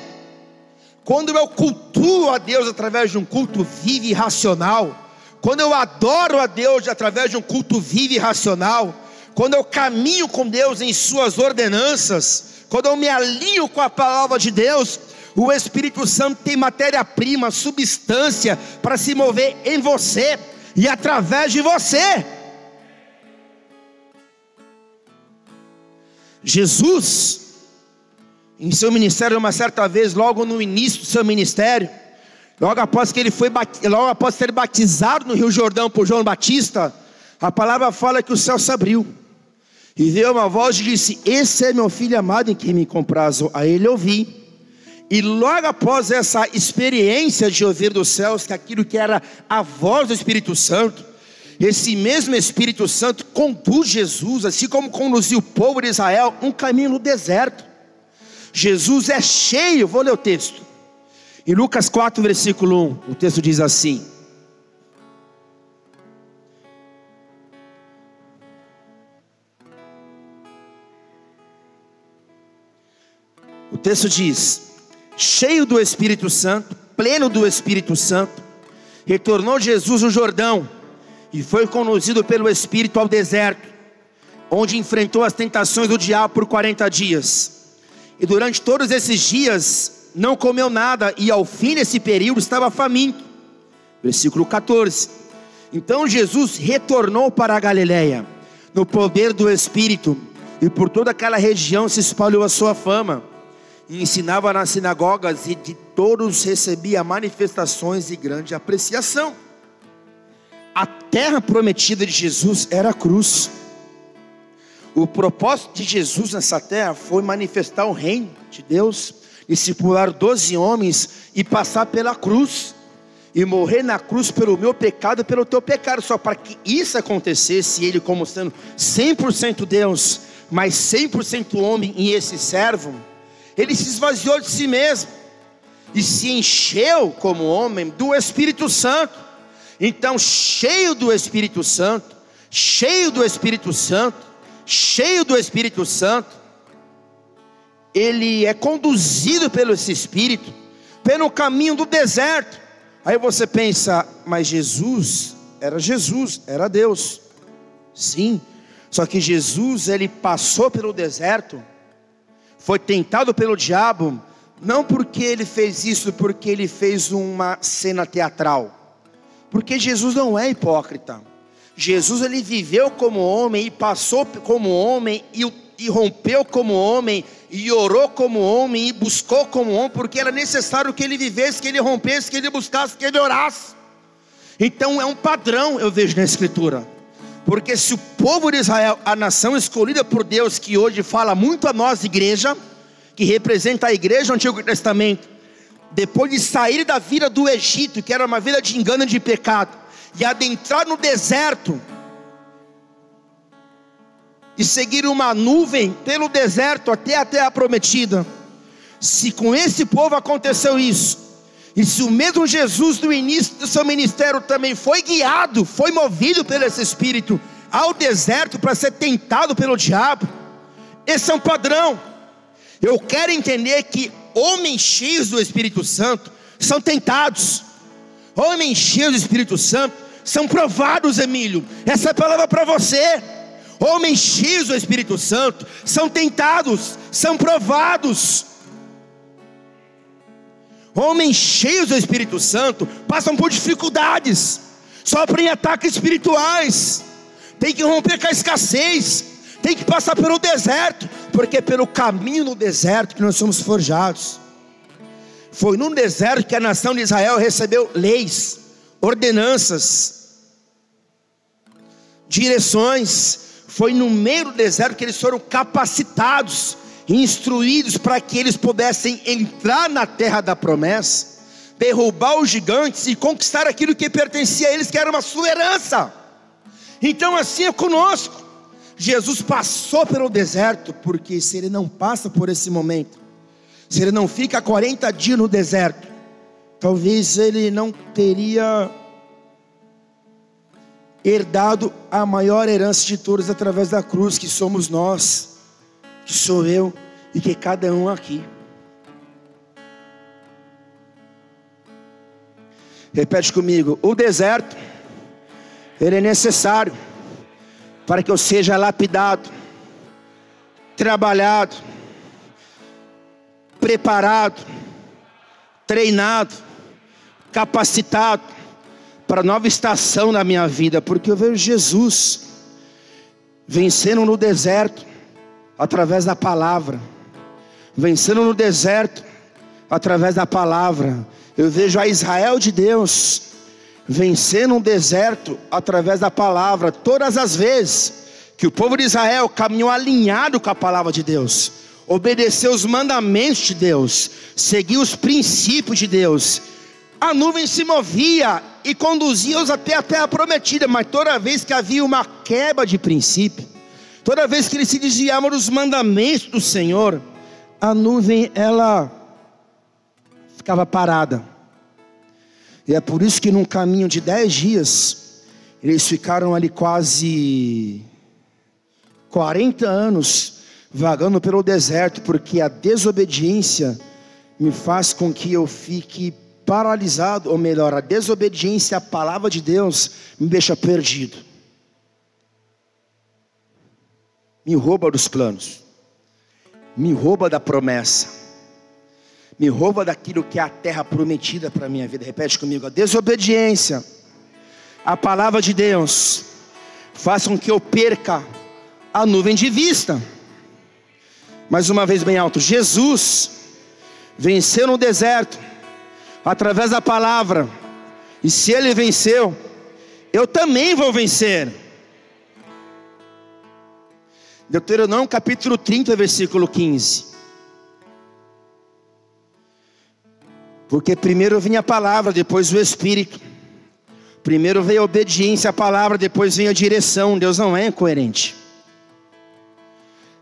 Speaker 2: Quando eu cultuo a Deus através de um culto vivo e racional, quando eu adoro a Deus através de um culto vivo e racional, quando eu caminho com Deus em suas ordenanças, quando eu me alinho com a palavra de Deus, o Espírito Santo tem matéria-prima, substância para se mover em você e através de você. Jesus, em seu ministério, uma certa vez, logo no início do seu ministério, logo após ser batizado no Rio Jordão por João Batista, a palavra fala que o céu se abriu, e veio uma voz e disse: esse é meu filho amado em quem me comprazo, a ele ouvi. E logo após essa experiência de ouvir dos céus, que aquilo que era a voz do Espírito Santo, esse mesmo Espírito Santo conduz Jesus, assim como conduziu o povo de Israel, um caminho no deserto. Jesus é cheio, vou ler o texto, em Lucas 4 versículo 1, o texto diz assim: o texto diz: cheio do Espírito Santo, pleno do Espírito Santo, retornou Jesus no Jordão e foi conduzido pelo Espírito ao deserto, onde enfrentou as tentações do diabo por 40 dias. E durante todos esses dias não comeu nada, e ao fim desse período estava faminto. Versículo 14: então Jesus retornou para a Galileia no poder do Espírito, e por toda aquela região se espalhou a sua fama, e ensinava nas sinagogas, e de todos recebia manifestações e grande apreciação. A terra prometida de Jesus era a cruz. O propósito de Jesus nessa terra foi manifestar o reino de Deus, discipular 12 homens e passar pela cruz, e morrer na cruz pelo meu pecado e pelo teu pecado. Só para que isso acontecesse, ele, como sendo 100% Deus, mas 100% homem, e esse servo, ele se esvaziou de si mesmo e se encheu como homem do Espírito Santo. Então, cheio do Espírito Santo, cheio do Espírito Santo, cheio do Espírito Santo, ele é conduzido pelo esse Espírito, pelo caminho do deserto. Aí você pensa: mas Jesus era Deus. Sim, Só que Jesus, ele passou pelo deserto, foi tentado pelo diabo, não porque ele fez isso, porque ele fez uma cena teatral, porque Jesus não é hipócrita. Jesus, ele viveu como homem, e passou como homem, e rompeu como homem, e orou como homem, e buscou como homem, porque era necessário que ele vivesse, que ele rompesse, que ele buscasse, que ele orasse. Então é um padrão, eu vejo na Escritura. Porque se o povo de Israel, a nação escolhida por Deus, que hoje fala muito a nós, igreja, que representa a igreja do Antigo Testamento, depois de sair da vida do Egito, que era uma vida de engano e de pecado, e adentrar no deserto, e seguir uma nuvem pelo deserto até a terra prometida, se com esse povo aconteceu isso, e se o mesmo Jesus no início do seu ministério também foi guiado, foi movido pelo esse Espírito ao deserto para ser tentado pelo diabo, esse é um padrão. Eu quero entender que homens cheios do Espírito Santo são tentados. Homens cheios do Espírito Santo são provados, Emílio. Essa é a palavra para você. Homens cheios do Espírito Santo são tentados, são provados. Homens cheios do Espírito Santo passam por dificuldades, sofrem ataques espirituais, tem que romper com a escassez, tem que passar pelo deserto, porque é pelo caminho no deserto que nós somos forjados. Foi no deserto que a nação de Israel recebeu leis, ordenanças, direções. Foi no meio do deserto que eles foram capacitados, instruídos para que eles pudessem entrar na terra da promessa, derrubar os gigantes e conquistar aquilo que pertencia a eles, que era uma sua herança. Então assim é conosco. Jesus passou pelo deserto, porque se ele não passa por esse momento, se ele não fica 40 dias no deserto, talvez ele não teria herdado a maior herança de todos através da cruz, que somos nós, que sou eu e que cada um aqui. Repete comigo: o deserto, ele é necessário para que eu seja lapidado, trabalhado, preparado, treinado, capacitado para a nova estação da minha vida. Porque eu vejo Jesus vencendo no deserto através da palavra, vencendo no deserto através da palavra. Eu vejo a Israel de Deus vencendo um deserto através da palavra. Todas as vezes que o povo de Israel caminhou alinhado com a palavra de Deus, obedeceu os mandamentos de Deus, seguiu os princípios de Deus, a nuvem se movia e conduzia-os até a terra prometida. Mas toda vez que havia uma quebra de princípio, toda vez que eles se desviavam dos mandamentos do Senhor, a nuvem, ela ficava parada. E é por isso que num caminho de 10 dias, eles ficaram ali quase 40 anos vagando pelo deserto, porque a desobediência me faz com que eu fique paralisado, ou melhor, a desobediência à palavra de Deus me deixa perdido, me rouba dos planos, me rouba da promessa, me rouba daquilo que é a terra prometida para a minha vida. Repete comigo: a desobediência à palavra de Deus faz com que eu perca a nuvem de vista. Mais uma vez bem alto: Jesus venceu no deserto através da palavra, e se ele venceu, eu também vou vencer. Deuteronômio capítulo 30, versículo 15. Porque primeiro vinha a palavra, depois o Espírito. Primeiro veio a obediência à palavra, depois vem a direção. Deus não é incoerente.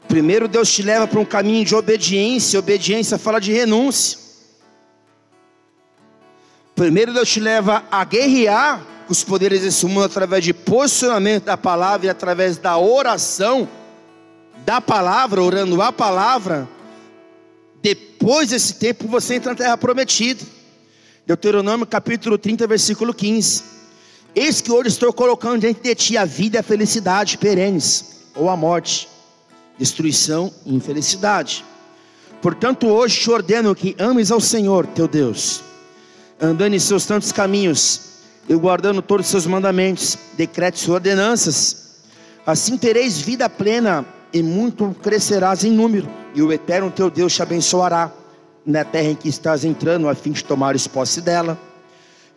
Speaker 2: Primeiro Deus te leva para um caminho de obediência. Obediência fala de renúncia. Primeiro Deus te leva a guerrear com os poderes desse mundo através de posicionamento da palavra e através da oração da palavra, orando a palavra. Depois desse tempo você entra na terra prometida. Deuteronômio capítulo 30, versículo 15. Eis que hoje estou colocando diante de ti a vida e a felicidade perenes, ou a morte, destruição e infelicidade. Portanto, hoje te ordeno que ames ao Senhor teu Deus, andando em seus tantos caminhos, e guardando todos os seus mandamentos, decretos e ordenanças. Assim tereis vida plena, e muito crescerás em número, e o eterno teu Deus te abençoará na terra em que estás entrando, a fim de tomares posse dela.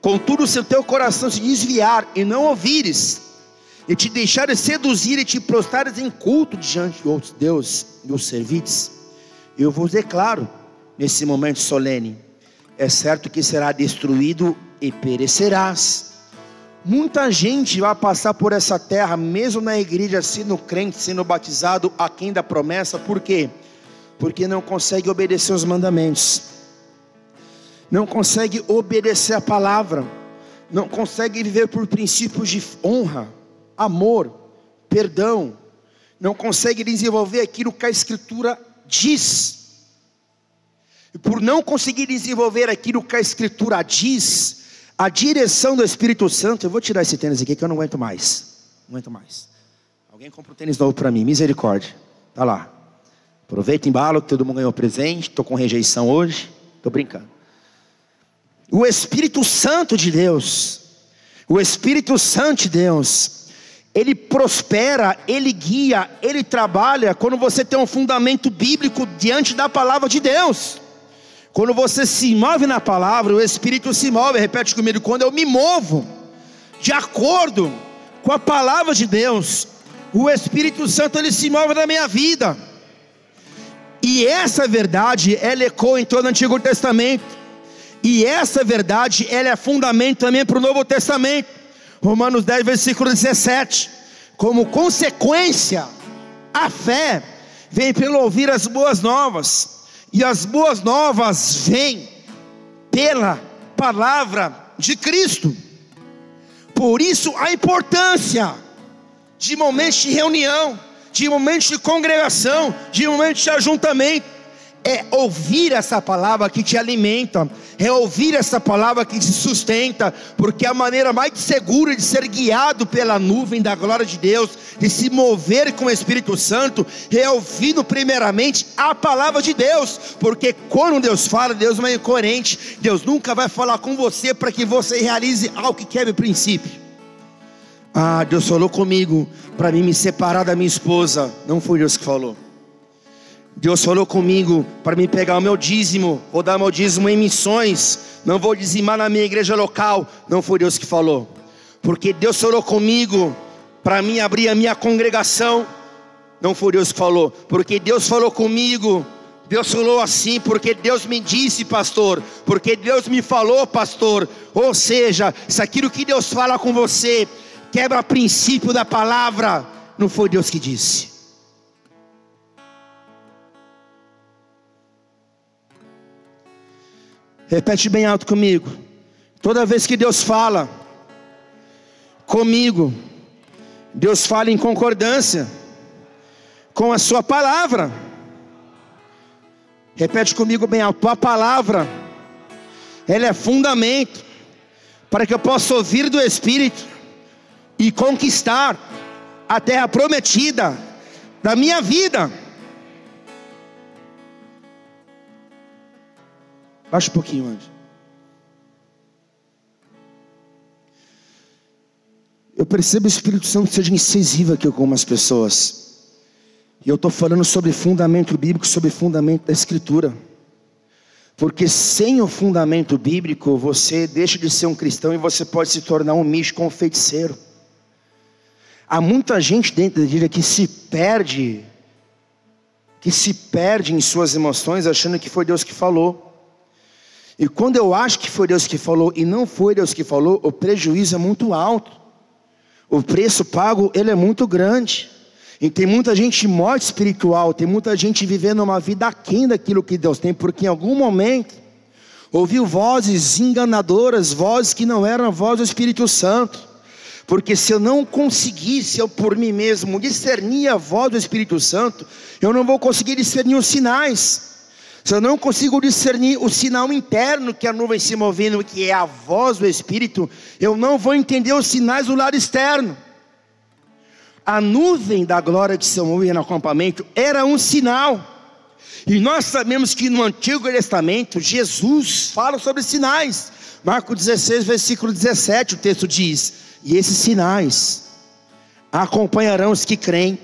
Speaker 2: Contudo, se o teu coração se desviar e não ouvires, e te deixares seduzir e te prostrares em culto diante de outros deuses e os servides, eu vos declaro nesse momento solene: é certo que será destruído e perecerás. Muita gente vai passar por essa terra, mesmo na igreja, sendo crente, sendo batizado, aquém da promessa. Por quê? Porque não consegue obedecer os mandamentos, não consegue obedecer a palavra, não consegue viver por princípios de honra, amor, perdão, não consegue desenvolver aquilo que a Escritura diz. E por não conseguir desenvolver aquilo que a Escritura diz, a direção do Espírito Santo... Eu vou tirar esse tênis aqui que eu não aguento mais. Não aguento mais. Alguém compra um tênis novo para mim, misericórdia. Tá lá. Aproveita o embalo que todo mundo ganhou presente. Estou com rejeição hoje. Estou brincando. O Espírito Santo de Deus, o Espírito Santo de Deus, ele prospera, ele guia, ele trabalha quando você tem um fundamento bíblico diante da palavra de Deus. Quando você se move na palavra, o Espírito se move. Repete comigo: quando eu me movo de acordo com a palavra de Deus, o Espírito Santo, ele se move na minha vida. E essa verdade, ela ecoa em todo o Antigo Testamento, e essa verdade, ela é fundamento também para o Novo Testamento. Romanos 10, versículo 17: como consequência, a fé vem pelo ouvir as boas novas, e as boas novas vêm pela palavra de Cristo. Por isso a importância de momentos de reunião, de momentos de congregação, de momentos de ajuntamento, é ouvir essa palavra que te alimenta, é ouvir essa palavra que te sustenta, porque a maneira mais segura de ser guiado pela nuvem da glória de Deus, de se mover com o Espírito Santo, é ouvindo primeiramente a palavra de Deus. Porque quando Deus fala, Deus não é incoerente. Deus nunca vai falar com você para que você realize algo que quebre o princípio. Deus falou comigo para mim me separar da minha esposa. Não foi Deus que falou. Deus falou comigo para mim pegar o meu dízimo, vou dar meu dízimo em missões, não vou dizimar na minha igreja local. Não foi Deus que falou. Porque Deus falou comigo para mim abrir a minha congregação. Não foi Deus que falou. Porque Deus falou comigo, Deus falou assim, porque Deus me disse, pastor, porque Deus me falou, pastor. Ou seja, se aquilo que Deus fala com você quebra o princípio da palavra, não foi Deus que disse. Repete bem alto comigo: toda vez que Deus fala comigo, Deus fala em concordância com a sua palavra. Repete comigo bem alto: tua palavra, ela é fundamento para que eu possa ouvir do Espírito e conquistar a terra prometida da minha vida. Baixa um pouquinho, anjo. Eu percebo o Espírito Santo seja incisivo aqui com algumas pessoas. E eu estou falando sobre fundamento bíblico, sobre fundamento da Escritura. Porque sem o fundamento bíblico, você deixa de ser um cristão e você pode se tornar um místico ou um feiticeiro. Há muita gente dentro da igreja que se perde em suas emoções, achando que foi Deus que falou. E quando eu acho que foi Deus que falou e não foi Deus que falou, o prejuízo é muito alto. O preço pago, ele é muito grande. E tem muita gente morte espiritual, tem muita gente vivendo uma vida aquém daquilo que Deus tem, porque em algum momento ouviu vozes enganadoras, vozes que não eram a voz do Espírito Santo. Porque se eu não conseguisse, eu por mim mesmo, discernir a voz do Espírito Santo, eu não vou conseguir discernir os sinais. Se eu não consigo discernir o sinal interno que a nuvem se movendo, que é a voz do Espírito, eu não vou entender os sinais do lado externo. A nuvem da glória que se movia no acampamento era um sinal. E nós sabemos que no Antigo Testamento Jesus fala sobre sinais. Marcos 16, versículo 17, o texto diz: e esses sinais acompanharão os que creem.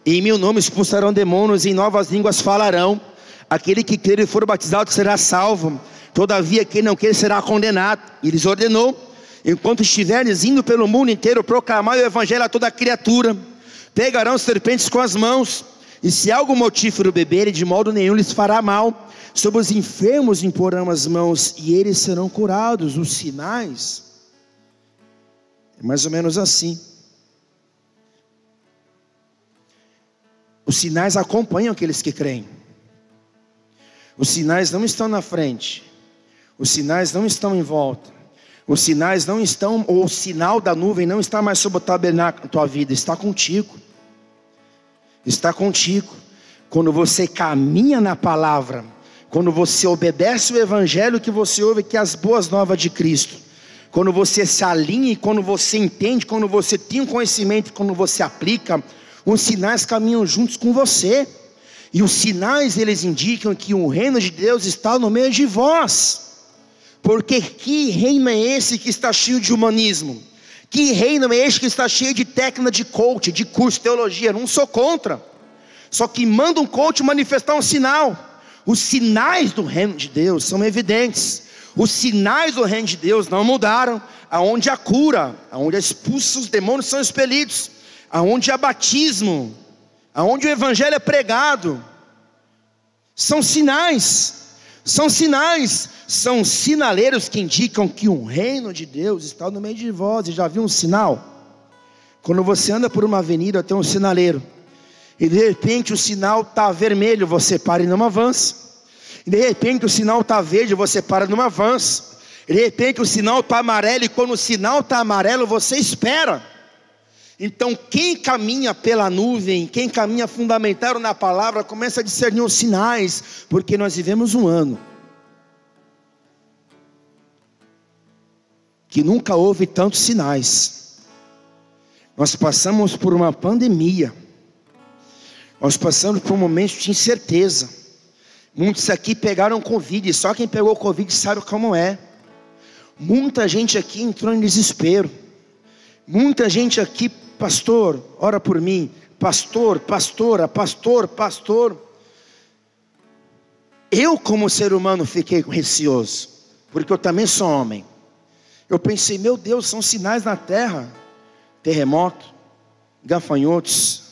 Speaker 2: Em meu nome expulsarão demônios, em novas línguas falarão. Aquele que crer e for batizado será salvo. Todavia quem não crer será condenado. E lhes ordenou: enquanto estiveres indo pelo mundo inteiro, proclamai o evangelho a toda criatura. Pegarão serpentes com as mãos, e se algo mortífero beberem, de modo nenhum lhes fará mal. Sobre os enfermos imporão as mãos, e eles serão curados. Os sinais é mais ou menos assim. Os sinais acompanham aqueles que creem. Os sinais não estão na frente, os sinais não estão em volta, os sinais não estão, ou o sinal da nuvem não está mais sobre o tabernáculo da tua vida, está contigo. Está contigo. Quando você caminha na palavra, quando você obedece o evangelho que você ouve, que é as boas novas de Cristo, quando você se alinha, quando você entende, quando você tem um conhecimento, quando você aplica, os sinais caminham juntos com você. E os sinais, eles indicam que o reino de Deus está no meio de vós. Porque que reino é esse que está cheio de humanismo? Que reino é este que está cheio de técnica de coach, de curso de teologia? Não sou contra. Só que manda um coach manifestar um sinal. Os sinais do reino de Deus são evidentes. Os sinais do reino de Deus não mudaram. Aonde há cura, aonde expulsa os demônios são expelidos, aonde há batismo, aonde o evangelho é pregado, são sinais. São sinais, são sinaleiros que indicam que o reino de Deus está no meio de vós. E já viu um sinal? Quando você anda por uma avenida, tem um sinaleiro, e de repente o sinal está vermelho, você para e não avança. E de repente o sinal está verde, você para e não avança. E de repente o sinal está amarelo, e quando o sinal está amarelo, você espera. Então quem caminha pela nuvem, quem caminha fundamentado na palavra, começa a discernir os sinais, porque nós vivemos um ano que nunca houve tantos sinais. Nós passamos por uma pandemia, nós passamos por um momento de incerteza. Muitos aqui pegaram Covid, só quem pegou Covid sabe como é. Muita gente aqui entrou em desespero. Muita gente aqui: pastor, ora por mim. Pastor, pastora, pastor, pastor. Eu, como ser humano, fiquei receoso, porque eu também sou homem. Eu pensei: meu Deus, são sinais na terra. Terremoto, gafanhotos,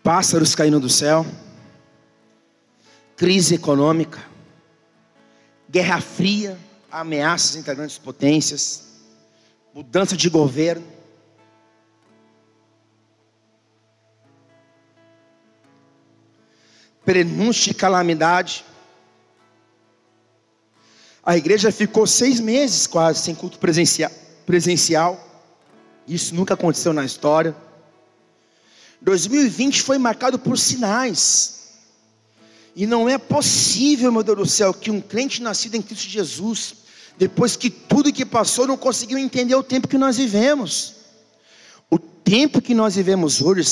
Speaker 2: pássaros caindo do céu, crise econômica, guerra fria, ameaças entre grandes potências, mudança de governo. Prenúncio de calamidade. A igreja ficou 6 meses quase sem culto presencial. Isso nunca aconteceu na história. 2020 foi marcado por sinais. E não é possível, meu Deus do céu, que um crente nascido em Cristo Jesus, depois que tudo que passou, não conseguiu entender o tempo que nós vivemos. O tempo que nós vivemos hoje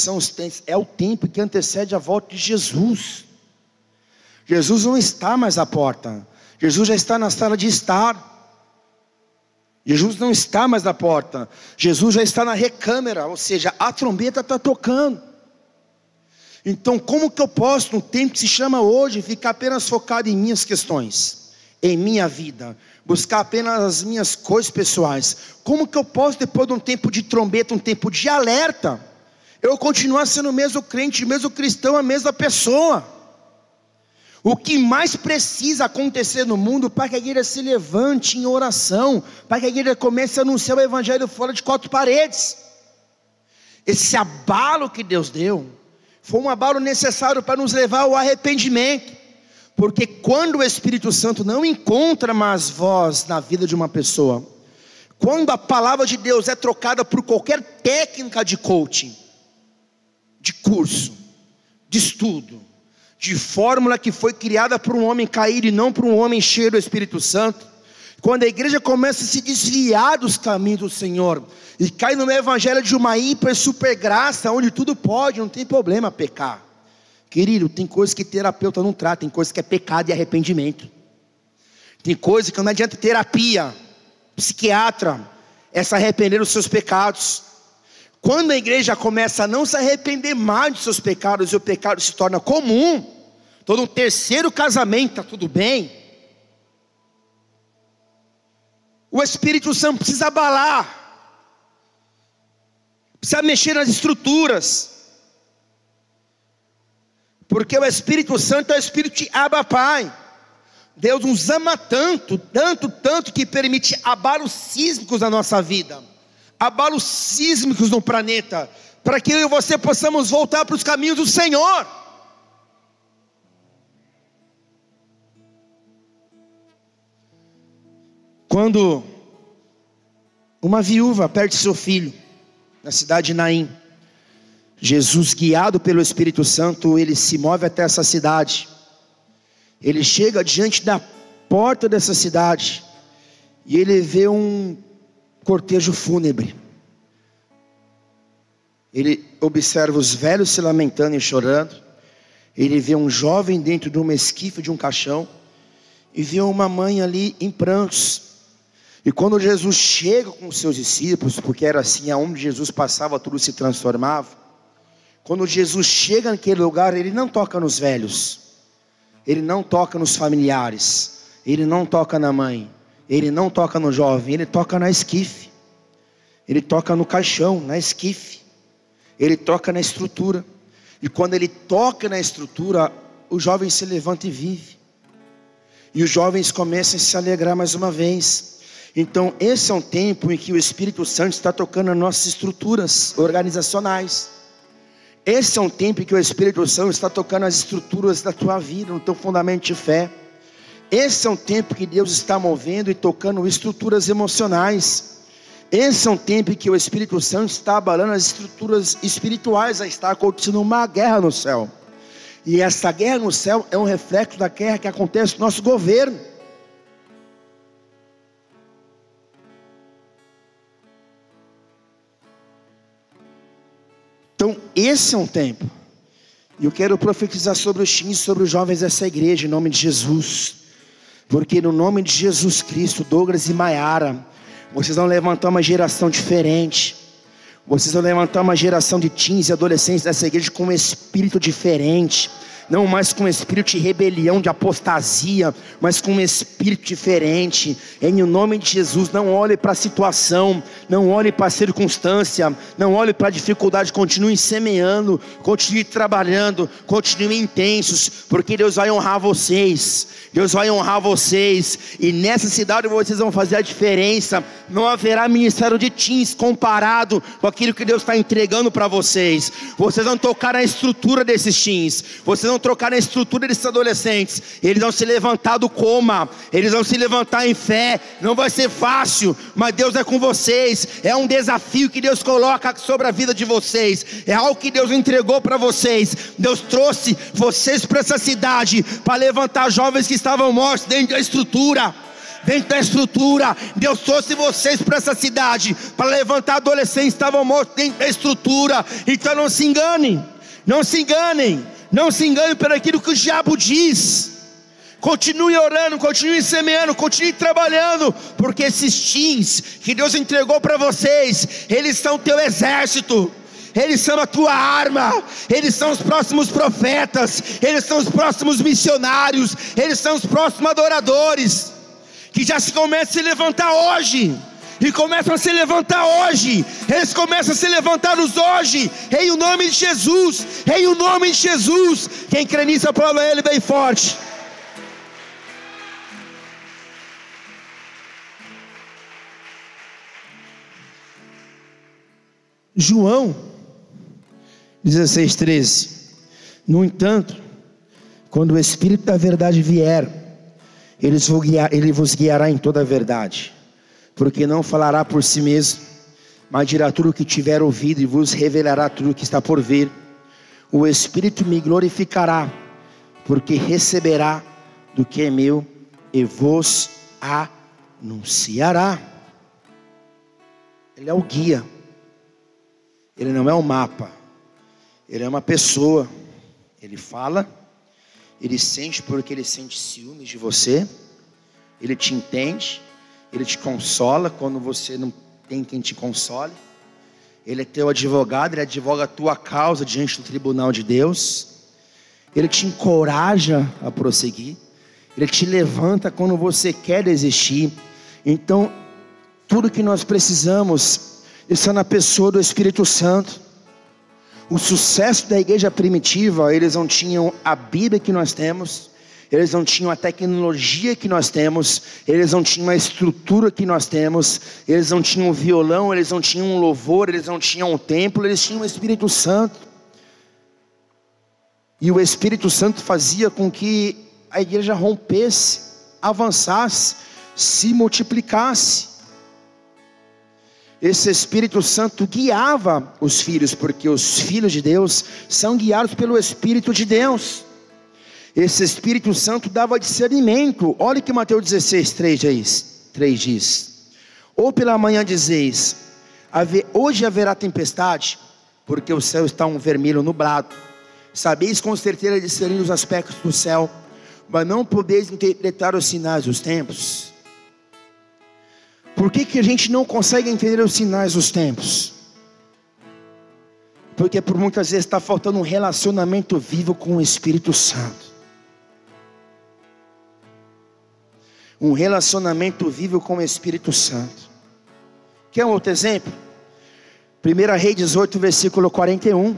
Speaker 2: é o tempo que antecede a volta de Jesus. Jesus não está mais à porta. Jesus já está na sala de estar. Jesus não está mais na porta. Jesus já está na recâmara, ou seja, a trombeta está tocando. Então como que eu posso, no tempo que se chama hoje, ficar apenas focado em minhas questões, em minha vida, buscar apenas as minhas coisas pessoais? Como que eu posso, depois de um tempo de trombeta, um tempo de alerta, eu continuar sendo o mesmo crente, o mesmo cristão, a mesma pessoa? O que mais precisa acontecer no mundo para que a igreja se levante em oração, para que a igreja comece a anunciar o evangelho fora de 4 paredes? Esse abalo que Deus deu foi um abalo necessário para nos levar ao arrependimento. Porque quando o Espírito Santo não encontra mais voz na vida de uma pessoa, quando a palavra de Deus é trocada por qualquer técnica de coaching, de curso, de estudo, de fórmula que foi criada para um homem caído e não para um homem cheio do Espírito Santo. Quando a igreja começa a se desviar dos caminhos do Senhor e cai no evangelho de uma hiper super graça, onde tudo pode, não tem problema pecar. Querido, tem coisa que terapeuta não trata, tem coisa que é pecado e arrependimento. Tem coisa que não adianta terapia, psiquiatra, é se arrepender dos seus pecados. Quando a igreja começa a não se arrepender mais dos seus pecados e o pecado se torna comum, todo um terceiro casamento está tudo bem, o Espírito Santo precisa abalar, precisa mexer nas estruturas, porque o Espírito Santo é o Espírito de Abba Pai. Deus nos ama tanto, tanto, tanto, que permite abalos sísmicos na nossa vida, abalos sísmicos no planeta, para que eu e você possamos voltar para os caminhos do Senhor. Quando uma viúva perde seu filho na cidade de Naim, Jesus, guiado pelo Espírito Santo, ele se move até essa cidade. Ele chega diante da porta dessa cidade e ele vê um cortejo fúnebre. Ele observa os velhos se lamentando e chorando. Ele vê um jovem dentro de uma esquife de um caixão e vê uma mãe ali em prantos. E quando Jesus chega com os seus discípulos, porque era assim, aonde Jesus passava tudo se transformava. Quando Jesus chega naquele lugar, ele não toca nos velhos, ele não toca nos familiares, ele não toca na mãe, ele não toca no jovem, ele toca na esquife, ele toca no caixão, na esquife, ele toca na estrutura. E quando ele toca na estrutura, o jovem se levanta e vive, e os jovens começam a se alegrar mais uma vez. Então esse é um tempo em que o Espírito Santo está tocando nas nossas estruturas organizacionais. Esse é um tempo em que o Espírito Santo está tocando as estruturas da tua vida, no teu fundamento de fé. Esse é um tempo que Deus está movendo e tocando estruturas emocionais. Esse é um tempo em que o Espírito Santo está abalando as estruturas espirituais. Está acontecendo uma guerra no céu. E essa guerra no céu é um reflexo da guerra que acontece no nosso governo. Então esse é um tempo, e eu quero profetizar sobre os teens, sobre os jovens dessa igreja, em nome de Jesus, porque no nome de Jesus Cristo, Douglas e Maiara, vocês vão levantar uma geração diferente, vocês vão levantar uma geração de teens e adolescentes dessa igreja com um espírito diferente, não mais com um espírito de rebelião, de apostasia, mas com um espírito diferente. Em nome de Jesus, não olhe para a situação, não olhe para a circunstância, não olhe para a dificuldade. Continue semeando, continue trabalhando, continue intensos, porque Deus vai honrar vocês. Deus vai honrar vocês, e nessa cidade vocês vão fazer a diferença. Não haverá ministério de teens comparado com aquilo que Deus está entregando para vocês. Vocês vão tocar na estrutura desses teens, vocês vão trocar na estrutura desses adolescentes. Eles vão se levantar do coma, eles vão se levantar em fé. Não vai ser fácil, mas Deus é com vocês. É um desafio que Deus coloca sobre a vida de vocês, é algo que Deus entregou para vocês. Deus trouxe vocês para essa cidade para levantar jovens que estavam mortos dentro da estrutura. Dentro da estrutura, Deus trouxe vocês para essa cidade para levantar adolescentes que estavam mortos dentro da estrutura. Então não se enganem, não se enganem, não se enganem por aquilo que o diabo diz. Continue orando, continue semeando, continue trabalhando, porque esses teens que Deus entregou para vocês, eles são teu exército. Eles são a tua arma, eles são os próximos profetas, eles são os próximos missionários, eles são os próximos adoradores, que já se começam a se levantar hoje, e começam a se levantar hoje, eles começam a se levantar hoje, em o nome de Jesus, em o nome de Jesus. Quem crê nisso, aplauda ele bem forte. João 16:13. No entanto, quando o Espírito da verdade vier, ele vos guiará em toda a verdade, porque não falará por si mesmo, mas dirá tudo o que tiver ouvido e vos revelará tudo o que está por vir. O Espírito me glorificará, porque receberá do que é meu e vos anunciará. Ele é o guia, ele não é um mapa, ele é uma pessoa. Ele fala, ele sente porque ele sente ciúmes de você, ele te entende, ele te consola quando você não tem quem te console. Ele é teu advogado, ele advoga a tua causa diante do tribunal de Deus. Ele te encoraja a prosseguir, ele te levanta quando você quer desistir. Então, tudo que nós precisamos está na pessoa do Espírito Santo. O sucesso da igreja primitiva, eles não tinham a Bíblia que nós temos, eles não tinham a tecnologia que nós temos, eles não tinham a estrutura que nós temos, eles não tinham um violão, eles não tinham um louvor, eles não tinham um templo, eles tinham o Espírito Santo. E o Espírito Santo fazia com que a igreja rompesse, avançasse, se multiplicasse. Esse Espírito Santo guiava os filhos, porque os filhos de Deus são guiados pelo Espírito de Deus. Esse Espírito Santo dava discernimento. Olha o que Mateus 16:3 diz: ou pela manhã dizeis, hoje haverá tempestade, porque o céu está um vermelho nublado. Sabeis com certeza discernir os aspectos do céu, mas não podeis interpretar os sinais dos tempos. Por que a gente não consegue entender os sinais dos tempos? Porque por muitas vezes está faltando um relacionamento vivo com o Espírito Santo. Um relacionamento vivo com o Espírito Santo. Quer um outro exemplo? 1 Reis 18, versículo 41.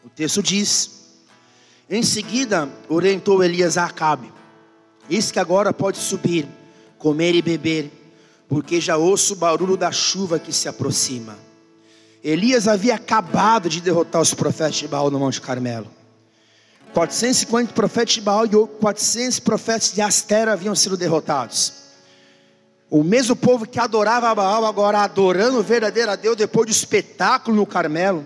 Speaker 2: O texto diz: em seguida orientou Elias a Acabe: eis que agora pode subir, comer e beber, porque já ouço o barulho da chuva que se aproxima. Elias havia acabado de derrotar os profetas de Baal no Monte Carmelo. 450 profetas de Baal e 400 profetas de Astera haviam sido derrotados. O mesmo povo que adorava a Baal, agora adorando o verdadeiro a Deus, depois do espetáculo no Carmelo,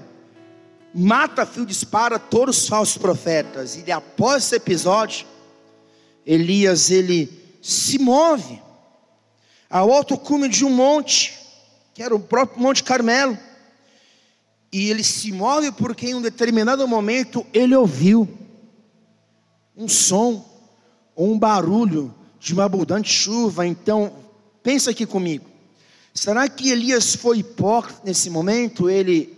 Speaker 2: mata a fio de espada todos os falsos profetas. E após esse episódio, Elias, ele se move ao alto cume de um monte, que era o próprio Monte Carmelo. E ele se move porque em um determinado momento ele ouviu um som, ou um barulho de uma abundante chuva. Então, pensa aqui comigo. Será que Elias foi hipócrita nesse momento? Ele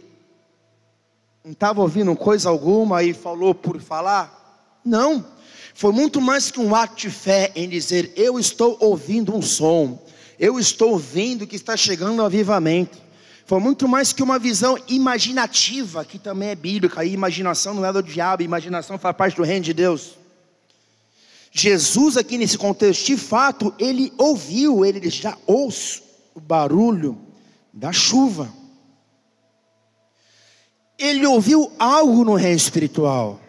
Speaker 2: não estava ouvindo coisa alguma e falou por falar? Não, foi muito mais que um ato de fé em dizer: eu estou ouvindo um som, eu estou ouvindo que está chegando um avivamento. Foi muito mais que uma visão imaginativa, que também é bíblica. E imaginação não é do diabo, imaginação faz parte do reino de Deus. Jesus aqui nesse contexto, de fato, ele ouviu, ele já ouço o barulho da chuva. Ele ouviu algo no reino espiritual.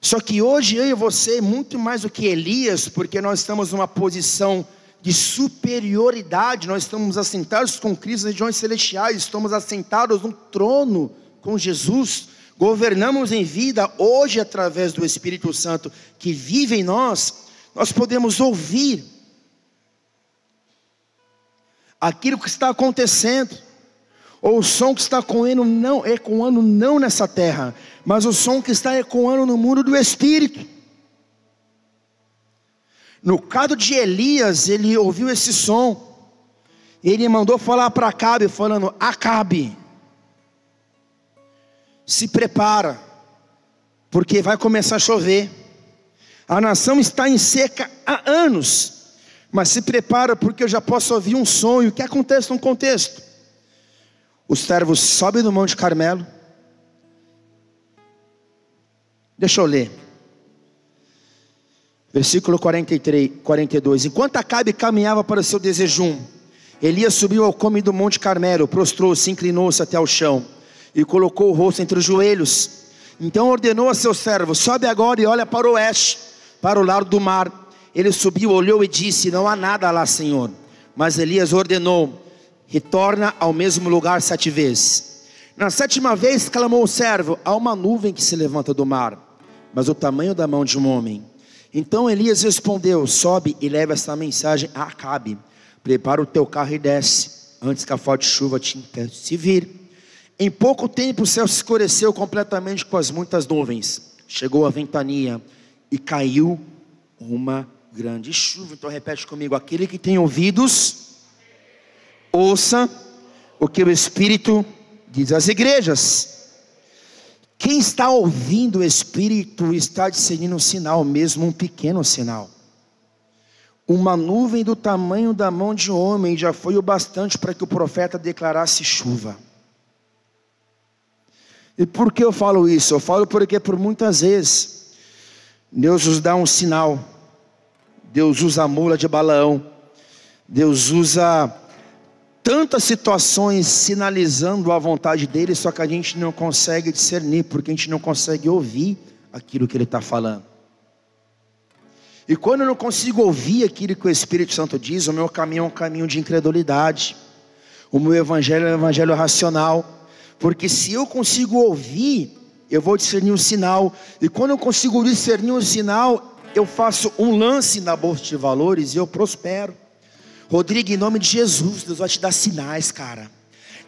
Speaker 2: Só que hoje eu e você, muito mais do que Elias, porque nós estamos numa posição de superioridade, nós estamos assentados com Cristo nas regiões celestiais, estamos assentados no trono com Jesus, governamos em vida hoje através do Espírito Santo que vive em nós. Nós podemos ouvir aquilo que está acontecendo, ou o som que está ecoando não nessa terra, mas o som que está ecoando no mundo do Espírito. No caso de Elias, ele ouviu esse som, ele mandou falar para Acabe, falando: Acabe, se prepara, porque vai começar a chover. A nação está em seca há anos, mas se prepara, porque eu já posso ouvir um som. E o que acontece no contexto? Os servos sobem do Monte Carmelo. Deixa eu ler. Versículo 42. Enquanto Acabe caminhava para o seu desejum, Elias subiu ao cume do Monte Carmelo, prostrou-se, inclinou-se até ao chão e colocou o rosto entre os joelhos. Então ordenou a seus servos: sobe agora e olha para o oeste, para o lado do mar. Ele subiu, olhou e disse: não há nada lá, Senhor. Mas Elias ordenou: retorna ao mesmo lugar 7 vezes. Na 7ª vez clamou o servo: há uma nuvem que se levanta do mar, mas o tamanho da mão de um homem. Então Elias respondeu: sobe e leva esta mensagem a Acabe: prepara o teu carro e desce, antes que a forte chuva te se vir. Em pouco tempo o céu se escureceu completamente com as muitas nuvens. Chegou a ventania e caiu uma grande chuva. Então repete comigo: aquele que tem ouvidos, ouça o que o Espírito diz às igrejas. Quem está ouvindo o Espírito está discernindo um sinal, mesmo um pequeno sinal. Uma nuvem do tamanho da mão de um homem já foi o bastante para que o profeta declarasse chuva. E por que eu falo isso? Eu falo porque por muitas vezes Deus nos dá um sinal. Deus usa a mula de Balaão. Deus usa tantas situações sinalizando a vontade dele, só que a gente não consegue discernir, porque a gente não consegue ouvir aquilo que ele está falando. E quando eu não consigo ouvir aquilo que o Espírito Santo diz, o meu caminho é um caminho de incredulidade. O meu evangelho é um evangelho racional. Porque se eu consigo ouvir, eu vou discernir um sinal. E quando eu consigo discernir um sinal, eu faço um lance na bolsa de valores e eu prospero. Rodrigo, em nome de Jesus, Deus vai te dar sinais, cara.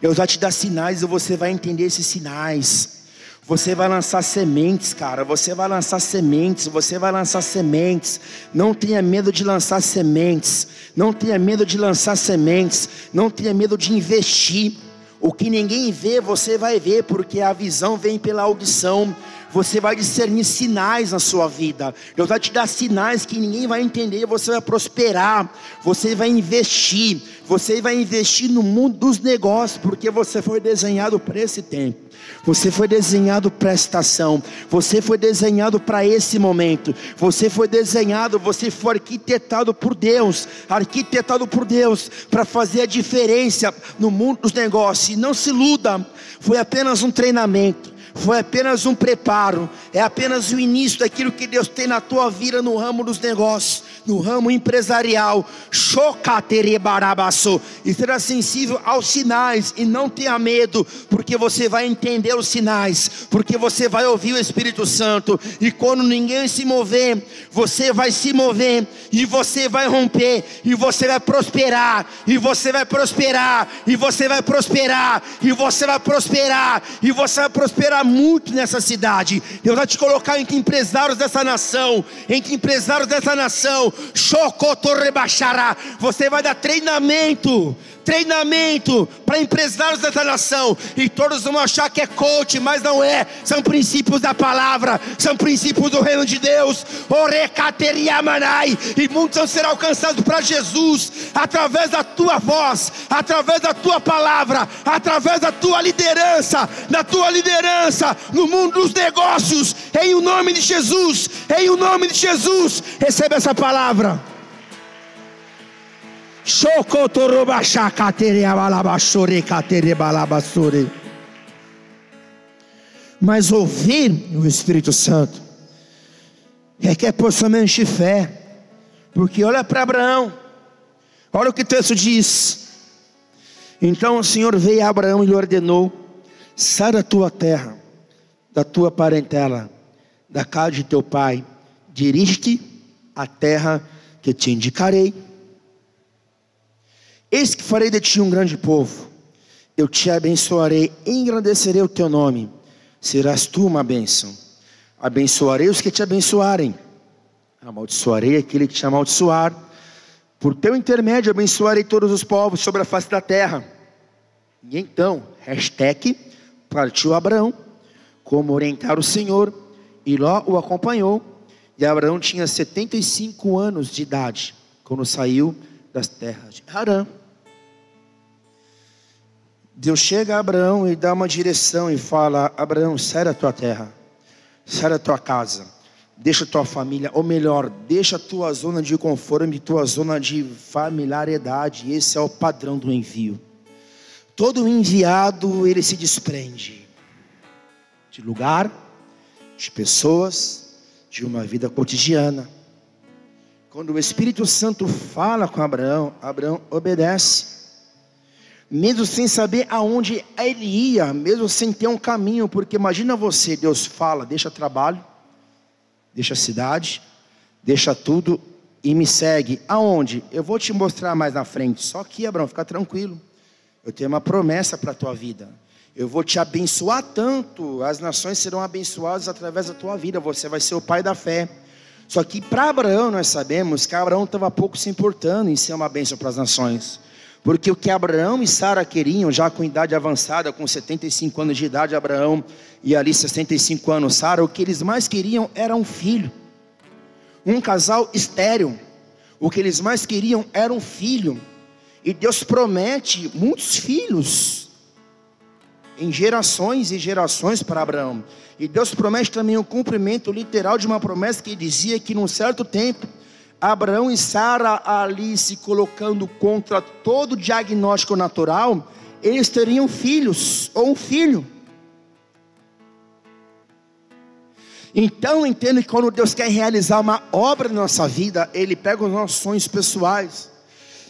Speaker 2: Deus vai te dar sinais e você vai entender esses sinais. Você vai lançar sementes, cara. Você vai lançar sementes. Você vai lançar sementes. Não tenha medo de lançar sementes. Não tenha medo de lançar sementes. Não tenha medo de investir. O que ninguém vê, você vai ver, porque a visão vem pela audição. Você vai discernir sinais na sua vida. Deus vai te dar sinais que ninguém vai entender. Você vai prosperar. Você vai investir. Você vai investir no mundo dos negócios, porque você foi desenhado para esse tempo. Você foi desenhado para esta estação. Você foi desenhado para esse momento. Você foi desenhado, você foi arquitetado por Deus. Arquitetado por Deus para fazer a diferença no mundo dos negócios. E não se iluda, foi apenas um treinamento. Foi apenas um preparo. É apenas o início daquilo que Deus tem na tua vida no ramo dos negócios, no ramo empresarial. E será sensível aos sinais. E não tenha medo, porque você vai entender os sinais, porque você vai ouvir o Espírito Santo. E quando ninguém se mover, você vai se mover. E você vai romper. E você vai prosperar. E você vai prosperar. E você vai prosperar. E você vai prosperar. E você vai prosperar muito nessa cidade. Deus vai te colocar entre empresários dessa nação. Entre empresários dessa nação. Você vai dar treinamento para empresários dessa nação. E todos vão achar que é coach, mas não é. São princípios da palavra. São princípios do reino de Deus. E muitos vão ser alcançados para Jesus, através da tua voz, através da tua palavra, através da tua liderança, no mundo dos negócios. Em o nome de Jesus. Em o nome de Jesus. Receba essa palavra. Mas ouvir o Espírito Santo requer posicionamento de fé. Porque olha para Abraão, olha o que o texto diz. Então o Senhor veio a Abraão e lhe ordenou: sai da tua terra, da tua parentela, da casa de teu pai, dirige-te à terra que te indicarei. Eis que farei de ti um grande povo, eu te abençoarei, engrandecerei o teu nome, serás tu uma bênção. Abençoarei os que te abençoarem, amaldiçoarei aquele que te amaldiçoar. Por teu intermédio abençoarei todos os povos sobre a face da terra. E então, partiu Abraão, como orientar o Senhor, e Ló o acompanhou. E Abraão tinha 75 anos de idade, quando saiu das terras de Harã. Deus chega a Abraão e dá uma direção e fala: Abraão, sai da tua terra, sai da tua casa, deixa a tua família, ou melhor, deixa a tua zona de conforto, tua zona de familiaridade. Esse é o padrão do envio. Todo enviado, ele se desprende de lugar, de pessoas, de uma vida cotidiana. Quando o Espírito Santo fala com Abraão, Abraão obedece. Mesmo sem saber aonde ele ia, mesmo sem ter um caminho, porque imagina você, Deus fala, deixa trabalho, deixa a cidade, deixa tudo e me segue. Aonde? Eu vou te mostrar mais na frente. Só que, Abraão, fica tranquilo. Eu tenho uma promessa para a tua vida. Eu vou te abençoar tanto, as nações serão abençoadas através da tua vida. Você vai ser o pai da fé. Só que para Abraão nós sabemos que Abraão estava pouco se importando em ser uma bênção para as nações. Porque o que Abraão e Sara queriam, já com idade avançada, com 75 anos de idade, Abraão e ali 65 anos, Sara, o que eles mais queriam era um filho. Um casal estéril. O que eles mais queriam era um filho. E Deus promete muitos filhos em gerações e gerações para Abraão. E Deus promete também o cumprimento literal de uma promessa que dizia que num certo tempo, Abraão e Sara ali se colocando contra todo diagnóstico natural, eles teriam filhos ou um filho. Então entendo que quando Deus quer realizar uma obra na nossa vida, Ele pega os nossos sonhos pessoais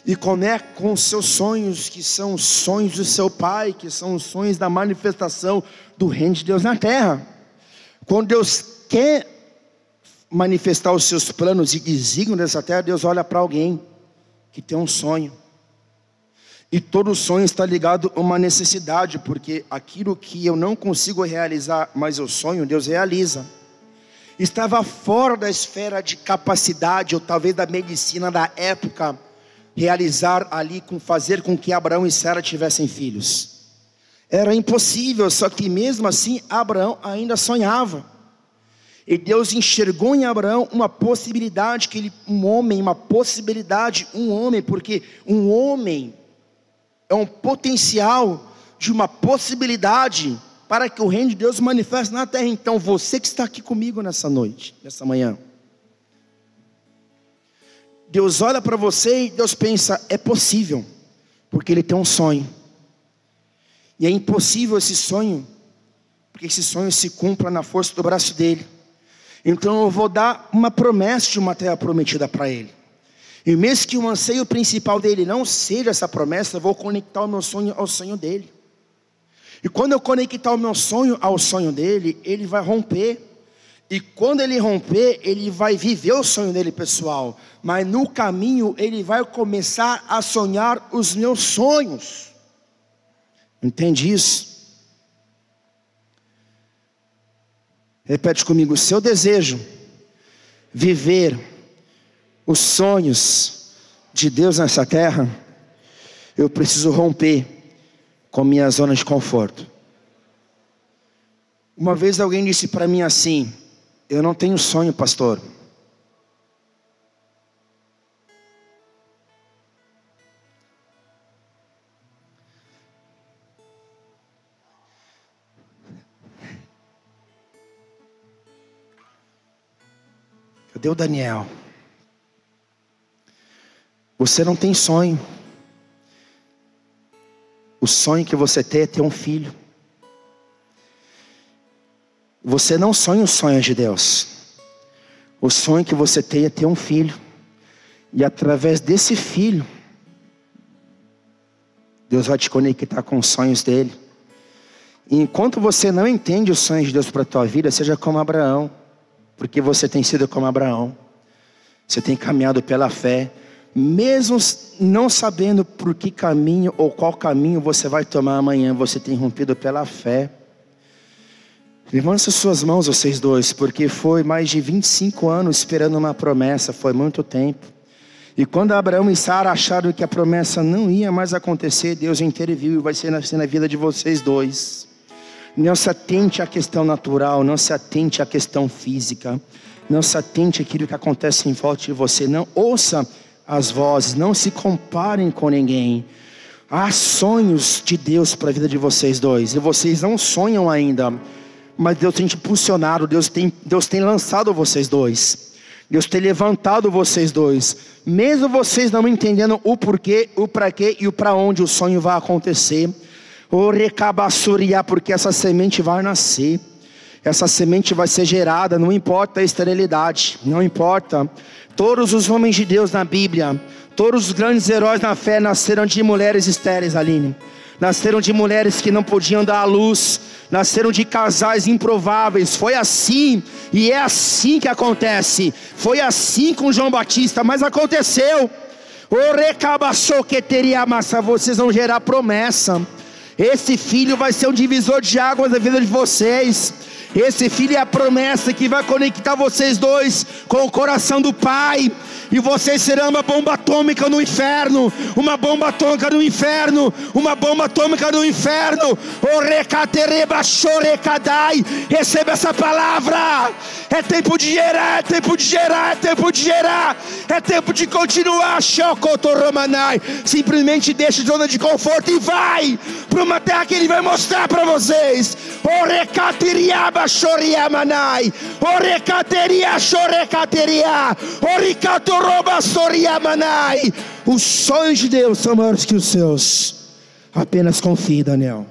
Speaker 2: e conecta com os seus sonhos, que são os sonhos do seu Pai, que são os sonhos da manifestação do reino de Deus na terra. Quando Deus quer manifestar os seus planos e desígnios dessa terra, Deus olha para alguém que tem um sonho. E todo sonho está ligado a uma necessidade, porque aquilo que eu não consigo realizar, mas eu sonho, Deus realiza. Estava fora da esfera de capacidade, ou talvez da medicina da época, realizar ali, fazer com que Abraão e Sara tivessem filhos. Era impossível, só que mesmo assim Abraão ainda sonhava. E Deus enxergou em Abraão uma possibilidade, um homem, porque um homem é um potencial de uma possibilidade para que o reino de Deus se manifeste na terra. Então você que está aqui comigo nessa noite, nessa manhã, Deus olha para você e Deus pensa, é possível, porque Ele tem um sonho. E é impossível esse sonho, porque esse sonho se cumpra na força do braço dEle. Então eu vou dar uma promessa de uma terra prometida para ele. E mesmo que o anseio principal dele não seja essa promessa, eu vou conectar o meu sonho ao sonho dele. E quando eu conectar o meu sonho ao sonho dele, ele vai romper. E quando ele romper, ele vai viver o sonho dele pessoal. Mas no caminho, ele vai começar a sonhar os meus sonhos. Entende isso? Repete comigo, se eu desejo viver os sonhos de Deus nessa terra, eu preciso romper com minha zona de conforto. Uma vez alguém disse para mim assim, eu não tenho sonho, pastor. Cadê o Daniel? Você não tem sonho. O sonho que você tem é ter um filho. Você não sonha os sonhos de Deus. O sonho que você tem é ter um filho. E através desse filho, Deus vai te conectar com os sonhos dele. E enquanto você não entende os sonhos de Deus para a tua vida, seja como Abraão. Porque você tem sido como Abraão. Você tem caminhado pela fé. Mesmo não sabendo por que caminho ou qual caminho você vai tomar amanhã, você tem rompido pela fé. Levante as suas mãos, vocês dois, porque foi mais de 25 anos esperando uma promessa, foi muito tempo. E quando Abraão e Sara acharam que a promessa não ia mais acontecer, Deus interviu e vai ser na vida de vocês dois. Não se atente à questão natural, não se atente à questão física, não se atente àquilo que acontece em volta de você, não ouça as vozes, não se comparem com ninguém. Há sonhos de Deus para a vida de vocês dois, e vocês não sonham ainda, mas Deus tem te impulsionado, Deus tem lançado vocês dois, Deus tem levantado vocês dois, mesmo vocês não entendendo o porquê, o para quê e o para onde o sonho vai acontecer, porque essa semente vai nascer. essa semente vai ser gerada, não importa a esterilidade, não importa. Todos os homens de Deus na Bíblia, todos os grandes heróis na fé nasceram de mulheres estéreis, Aline. Nasceram de mulheres que não podiam dar à luz, nasceram de casais improváveis. Foi assim, e é assim que acontece. Foi assim com João Batista, mas aconteceu. O recabaçou que teria massa, vocês vão gerar promessa. Esse filho vai ser um divisor de águas na vida de vocês. Esse filho é a promessa que vai conectar vocês dois com o coração do Pai. E vocês serão uma bomba atômica no inferno. Uma bomba atômica no inferno. Uma bomba atômica no inferno. Receba essa palavra. É tempo de gerar, é tempo de gerar, é tempo de gerar. É tempo de continuar. Simplesmente deixe a zona de conforto e vai para uma terra que Ele vai mostrar para vocês. Os sonhos de Deus são maiores que os seus. Apenas confie, Daniel.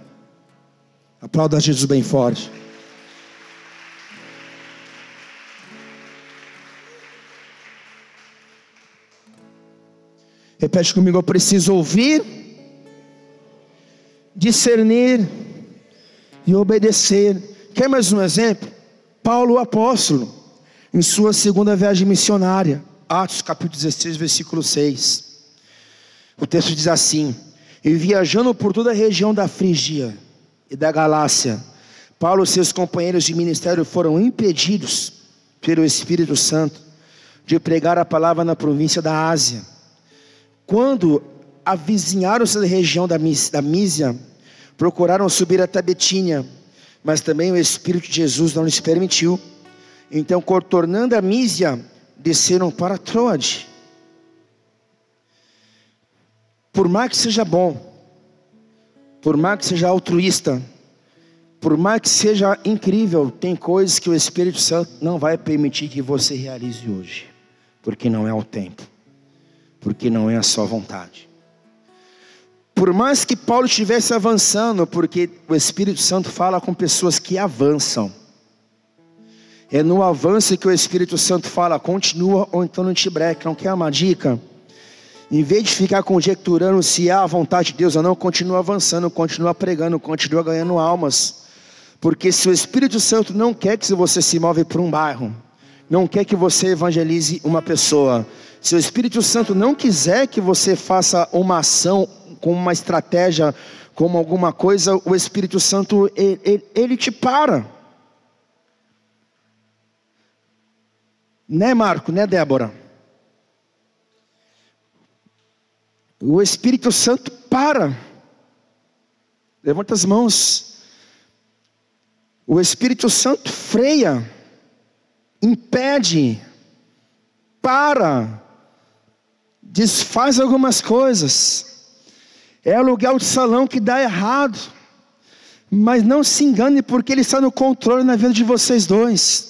Speaker 2: Aplauda Jesus bem forte. Repete comigo: eu preciso ouvir, discernir e obedecer. Quer mais um exemplo? Paulo o apóstolo, em sua segunda viagem missionária, Atos capítulo 16, versículo 6. O texto diz assim: e viajando por toda a região da Frígia e da Galácia, Paulo e seus companheiros de ministério foram impedidos pelo Espírito Santo de pregar a palavra na província da Ásia. Quando avizinharam-se da região da Mísia, procuraram subir até Betínia, mas também o Espírito de Jesus não lhes permitiu. Então, contornando a Mísia, desceram para Troade. Por mais que seja bom, por mais que seja altruísta, por mais que seja incrível, tem coisas que o Espírito Santo não vai permitir que você realize hoje, porque não é o tempo, porque não é a sua vontade. Por mais que Paulo estivesse avançando, porque o Espírito Santo fala com pessoas que avançam, é no avanço que o Espírito Santo fala: continua ou então não te breque. Não quer uma dica? Em vez de ficar conjecturando se é a vontade de Deus ou não, continua avançando, continua pregando, continua ganhando almas. Porque se o Espírito Santo não quer que você se move para um bairro, não quer que você evangelize uma pessoa, se o Espírito Santo não quiser que você faça uma ação com uma estratégia, como alguma coisa, o Espírito Santo, ele te para. Né, Marco? Né, Débora? O Espírito Santo para. Levanta as mãos. O Espírito Santo freia, impede, para, desfaz algumas coisas. É aluguel de salão que dá errado, mas não se engane, porque Ele está no controle na vida de vocês dois.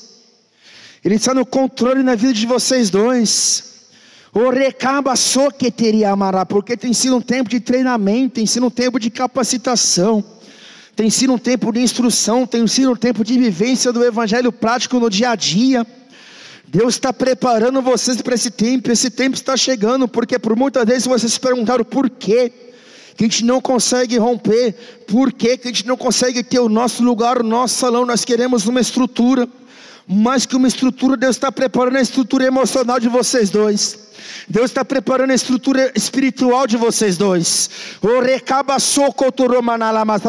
Speaker 2: Ele está no controle na vida de vocês dois. O recabaçou que teria amará, porque tem sido um tempo de treinamento, tem sido um tempo de capacitação, tem sido um tempo de instrução, tem sido um tempo de vivência do evangelho prático no dia a dia. Deus está preparando vocês para esse tempo está chegando, porque por muitas vezes vocês se perguntaram por quê que a gente não consegue romper, por quê que a gente não consegue ter o nosso lugar, o nosso salão. Nós queremos uma estrutura, mais que uma estrutura, Deus está preparando a estrutura emocional de vocês dois. Deus está preparando a estrutura espiritual de vocês dois.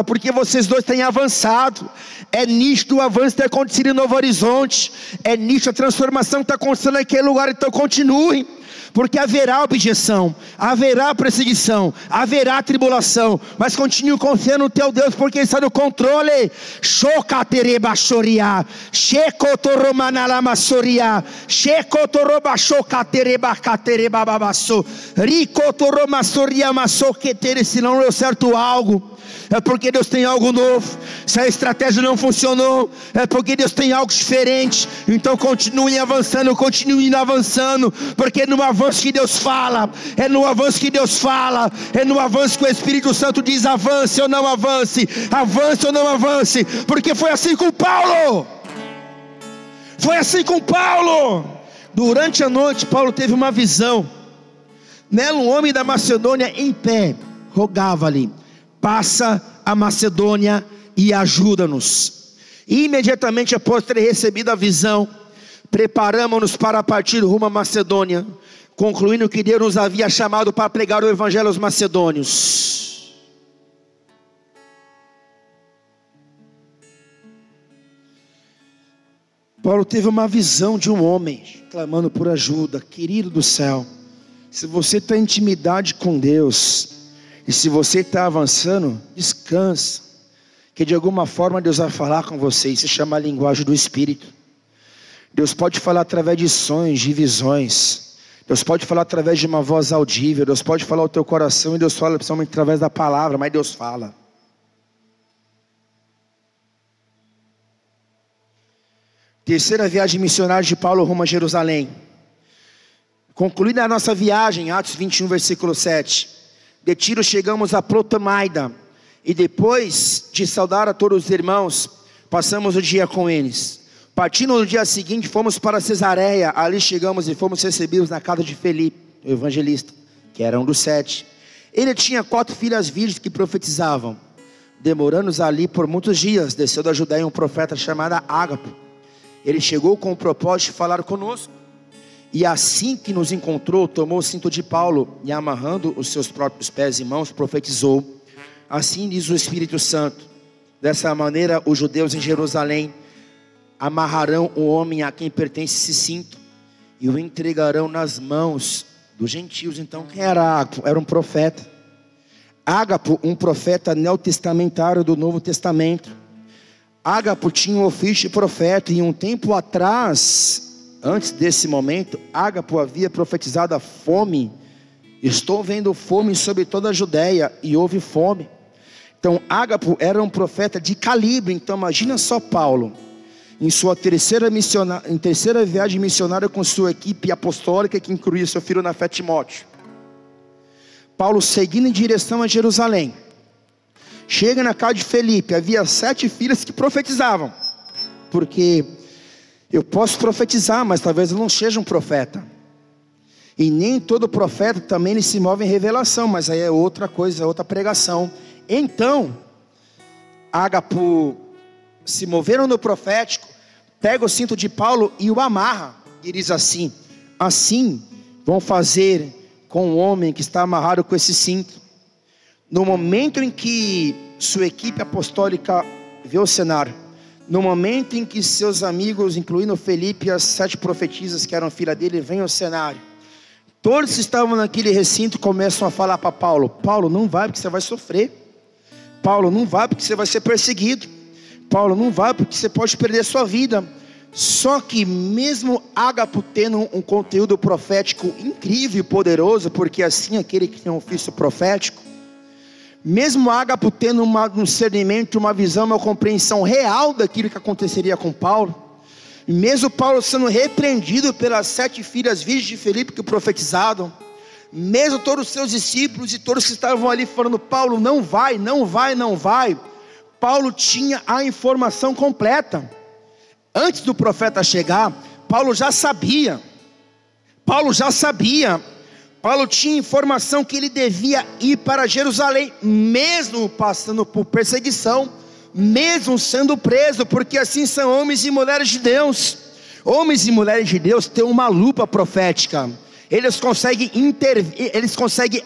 Speaker 2: Porque vocês dois têm avançado. É nítido o avanço que está acontecendo em Novo Horizonte. É nítido a transformação que está acontecendo naquele lugar. Então continuem, porque haverá objeção, haverá perseguição, haverá tribulação, mas continue confiando no teu Deus, porque Ele está no controle. Se não deu certo algo, é porque Deus tem algo novo. Se a estratégia não funcionou, é porque Deus tem algo diferente. Então continue avançando, continue avançando, porque no avanço que Deus fala, é no avanço que Deus fala, é no avanço que o Espírito Santo diz: avance ou não avance, avance ou não avance, porque foi assim com Paulo. Foi assim com Paulo. Durante a noite, Paulo teve uma visão. Nela, um homem da Macedônia em pé rogava-lhe: passa a Macedônia e ajuda-nos. E imediatamente após ter recebido a visão, preparamos-nos para partir rumo à Macedônia, concluindo que Deus nos havia chamado para pregar o evangelho aos macedônios. Paulo teve uma visão de um homem clamando por ajuda. Querido do céu, se você está em intimidade com Deus, e se você está avançando, descansa, que de alguma forma Deus vai falar com você. Isso se chama a linguagem do Espírito. Deus pode falar através de sonhos, de visões. Deus pode falar através de uma voz audível. Deus pode falar ao teu coração, e Deus fala principalmente através da palavra, mas Deus fala. Terceira viagem missionária de Paulo rumo a Jerusalém. Concluída a nossa viagem, Atos 21, versículo 7. De Tiro chegamos a Ptolemaida, e depois de saudar a todos os irmãos, passamos o dia com eles. Partindo no dia seguinte, fomos para Cesareia. Ali chegamos e fomos recebidos na casa de Felipe, o evangelista, que era um dos 7. Ele tinha 4 filhas virgens que profetizavam. Demorando-nos ali por muitos dias, desceu da Judéia um profeta chamado Ágapo. Ele chegou com o propósito de falar conosco. E assim que nos encontrou, tomou o cinto de Paulo e, amarrando os seus próprios pés e mãos, profetizou: assim diz o Espírito Santo, dessa maneira os judeus em Jerusalém amarrarão o homem a quem pertence esse cinto e o entregarão nas mãos dos gentios. Então quem era Ágapo? Era um profeta. Ágapo, um profeta neotestamentário do Novo Testamento. Ágapo tinha um ofício de profeta, e um tempo atrás, antes desse momento, Ágapo havia profetizado a fome. Estou vendo fome sobre toda a Judéia, e houve fome. Então Ágapo era um profeta de calibre. Então imagina só Paulo, em sua terceira viagem missionária com sua equipe apostólica, que incluía seu filho na fé Timóteo. Paulo seguindo em direção a Jerusalém. Chega na casa de Felipe, havia 7 filhas que profetizavam. Porque eu posso profetizar, mas talvez eu não seja um profeta. E nem todo profeta também ele se move em revelação, mas aí é outra coisa, é outra pregação. Então, Ágapo, se moveram no profético, pega o cinto de Paulo e o amarra. E diz assim: assim vão fazer com o homem que está amarrado com esse cinto. No momento em que sua equipe apostólica vê o cenário, no momento em que seus amigos, incluindo Felipe e as 7 profetisas que eram filha dele, vêm ao cenário, todos que estavam naquele recinto começam a falar para Paulo: Paulo, não vai porque você vai sofrer. Paulo, não vai porque você vai ser perseguido. Paulo, não vai porque você pode perder sua vida. Só que mesmo Ágapo tendo um conteúdo profético incrível e poderoso, porque assim aquele que tem um ofício profético, mesmo Ágapo tendo um discernimento, uma visão, uma compreensão real daquilo que aconteceria com Paulo, e mesmo Paulo sendo repreendido pelas 7 filhas virgens de Felipe que profetizaram, mesmo todos os seus discípulos e todos que estavam ali falando: Paulo, não vai, não vai, não vai, Paulo tinha a informação completa. Antes do profeta chegar, Paulo já sabia. Paulo tinha informação que ele devia ir para Jerusalém, mesmo passando por perseguição, mesmo sendo preso, porque assim são homens e mulheres de Deus. Homens e mulheres de Deus têm uma lupa profética. Eles conseguem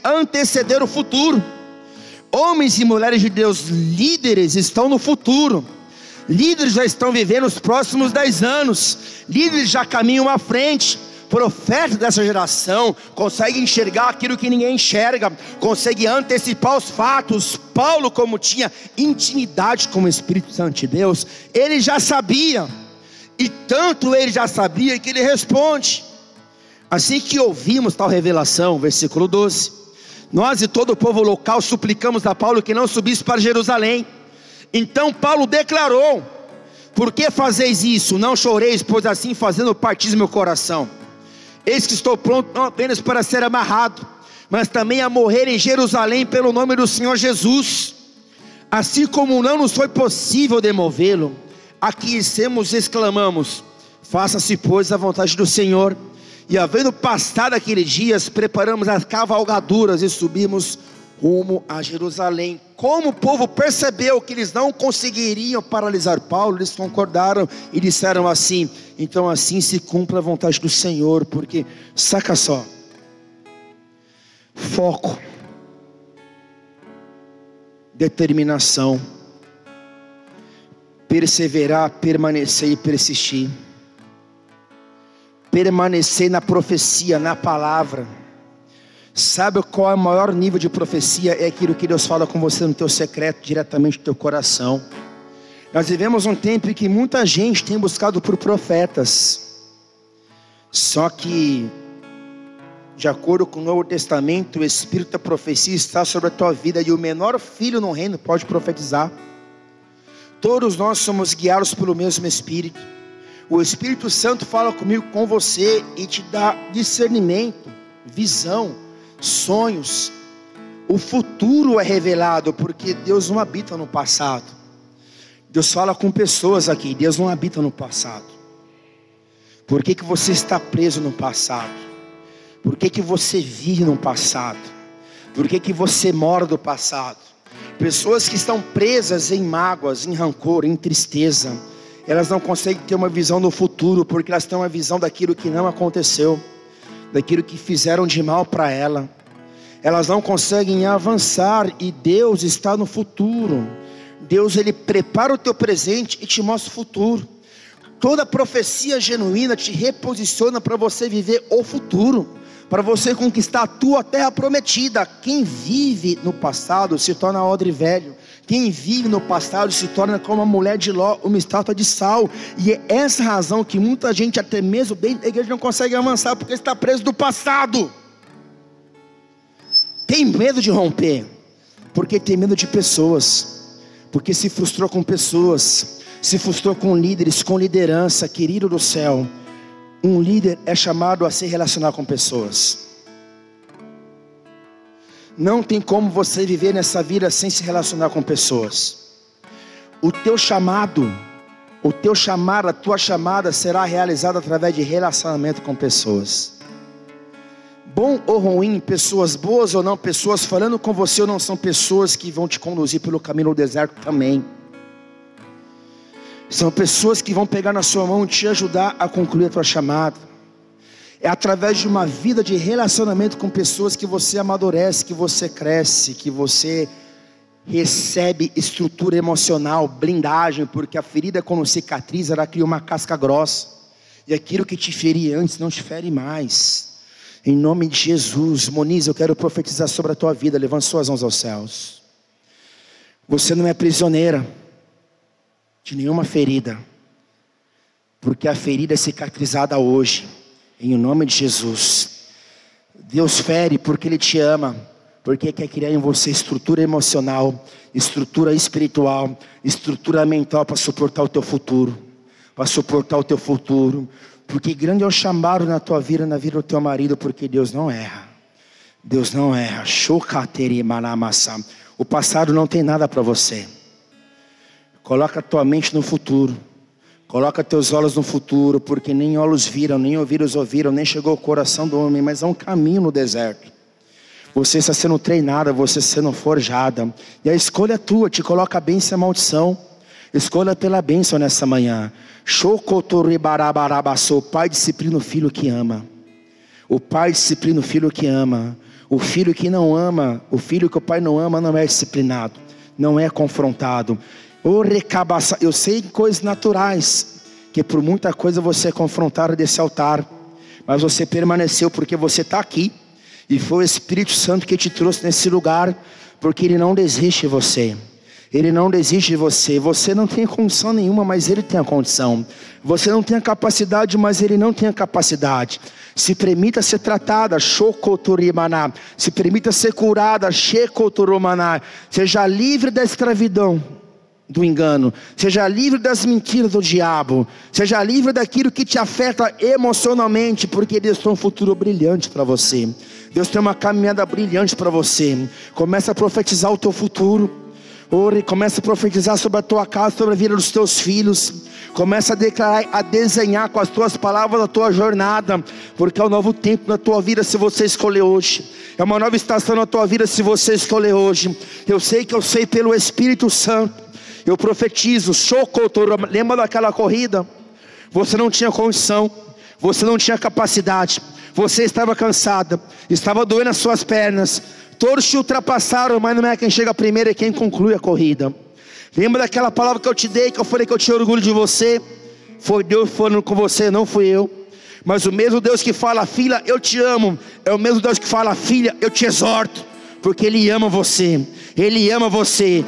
Speaker 2: anteceder o futuro. Homens e mulheres de Deus, líderes, estão no futuro. Líderes já estão vivendo os próximos 10 anos. Líderes já caminham à frente. Profetas dessa geração conseguem enxergar aquilo que ninguém enxerga, conseguem antecipar os fatos. Paulo, como tinha intimidade com o Espírito Santo de Deus, ele já sabia. E tanto ele já sabia que ele responde: assim que ouvimos tal revelação, versículo 12, nós e todo o povo local suplicamos a Paulo que não subisse para Jerusalém. Então Paulo declarou: por que fazeis isso? Não choreis, pois assim fazendo partis meu coração. Eis que estou pronto não apenas para ser amarrado, mas também a morrer em Jerusalém pelo nome do Senhor Jesus. Assim como não nos foi possível demovê-lo, aqui exclamamos: Faça-se, pois, a vontade do Senhor. E havendo passado aqueles dias, preparamos as cavalgaduras e subimos rumo a Jerusalém. Como o povo percebeu que eles não conseguiriam paralisar Paulo, eles concordaram e disseram assim: então assim se cumpre a vontade do Senhor. Porque, saca só, foco, determinação, perseverar, permanecer e persistir. Permanecer na profecia, na palavra. Sabe qual é o maior nível de profecia? É aquilo que Deus fala com você no teu secreto, diretamente no teu coração. Nós vivemos um tempo em que muita gente tem buscado por profetas. Só que, de acordo com o Novo Testamento, o Espírito da profecia está sobre a tua vida, e o menor filho no reino pode profetizar. Todos nós somos guiados pelo mesmo Espírito. O Espírito Santo fala comigo, com você, e te dá discernimento, visão, sonhos. O futuro é revelado, porque Deus não habita no passado. Deus fala com pessoas aqui, Deus não habita no passado. Por que você está preso no passado? Por que você vive no passado? Por que você mora do passado? Pessoas que estão presas em mágoas, em rancor, em tristeza, elas não conseguem ter uma visão do futuro, porque elas têm uma visão daquilo que não aconteceu, daquilo que fizeram de mal para ela. Elas não conseguem avançar, e Deus está no futuro. Deus, Ele prepara o teu presente e te mostra o futuro. Toda profecia genuína te reposiciona para você viver o futuro, para você conquistar a tua terra prometida. Quem vive no passado se torna odre velho. Quem vive no passado se torna como a mulher de Ló, uma estátua de sal. E é essa razão que muita gente, até mesmo dentro da igreja, não consegue avançar, porque está preso do passado. Tem medo de romper, porque tem medo de pessoas, porque se frustrou com pessoas, se frustrou com líderes, com liderança. Querido do céu, um líder é chamado a se relacionar com pessoas. Não tem como você viver nessa vida sem se relacionar com pessoas. O teu chamado, a tua chamada será realizada através de relacionamento com pessoas. Bom ou ruim, pessoas boas ou não, pessoas falando com você ou não, são pessoas que vão te conduzir pelo caminho do deserto também. São pessoas que vão pegar na sua mão e te ajudar a concluir a tua chamada. É através de uma vida de relacionamento com pessoas que você amadurece, que você cresce, que você recebe estrutura emocional, blindagem, porque a ferida, quando cicatriza, ela cria uma casca grossa, e aquilo que te feria antes não te fere mais. Em nome de Jesus. Moniz, eu quero profetizar sobre a tua vida. Levante suas mãos aos céus. Você não é prisioneira de nenhuma ferida, porque a ferida é cicatrizada hoje, em nome de Jesus. Deus fere porque Ele te ama, porque quer criar em você estrutura emocional, estrutura espiritual, estrutura mental para suportar o teu futuro, porque grande é o chamado na tua vida, na vida do teu marido, porque Deus não erra. O passado não tem nada para você. Coloca a tua mente no futuro. Coloca teus olhos no futuro, porque nem olhos viram, nem ouvidos ouviram, nem chegou ao coração do homem, mas há um caminho no deserto. Você está sendo treinada, você está sendo forjada, e a escolha é tua. Te coloca a bênção e a maldição. Escolha pela bênção nessa manhã. O pai disciplina o filho que ama. O pai disciplina o filho que ama. O filho que não ama, o filho que o pai não ama, não é disciplinado, não é confrontado. Eu sei coisas naturais, que por muita coisa você é confrontado desse altar, mas você permaneceu porque você está aqui, e foi o Espírito Santo que te trouxe nesse lugar, porque Ele não desiste de você. Ele não desiste de você. Você não tem condição nenhuma, mas Ele tem a condição. Você não tem a capacidade, mas Ele não tem a capacidade. Se permita ser tratada, se permita ser curada, seja livre da escravidão do engano, seja livre das mentiras do diabo, seja livre daquilo que te afeta emocionalmente, porque Deus tem um futuro brilhante para você. Deus tem uma caminhada brilhante para você. Começa a profetizar o teu futuro. Ore, começa a profetizar sobre a tua casa, sobre a vida dos teus filhos. Começa a declarar, a desenhar com as tuas palavras a tua jornada, porque é um novo tempo na tua vida se você escolher hoje. É uma nova estação na tua vida se você escolher hoje. Eu sei pelo Espírito Santo. Eu profetizo, lembra daquela corrida? Você não tinha condição, você não tinha capacidade, você estava cansada, estava doendo as suas pernas. Todos te ultrapassaram, mas não é quem chega primeiro, é quem conclui a corrida. Lembra daquela palavra que eu te dei, que eu falei que eu tinha orgulho de você? Foi Deus falando com você, não fui eu. Mas o mesmo Deus que fala, filha, eu te amo, é o mesmo Deus que fala, filha, eu te exorto, porque Ele ama você. Ele ama você.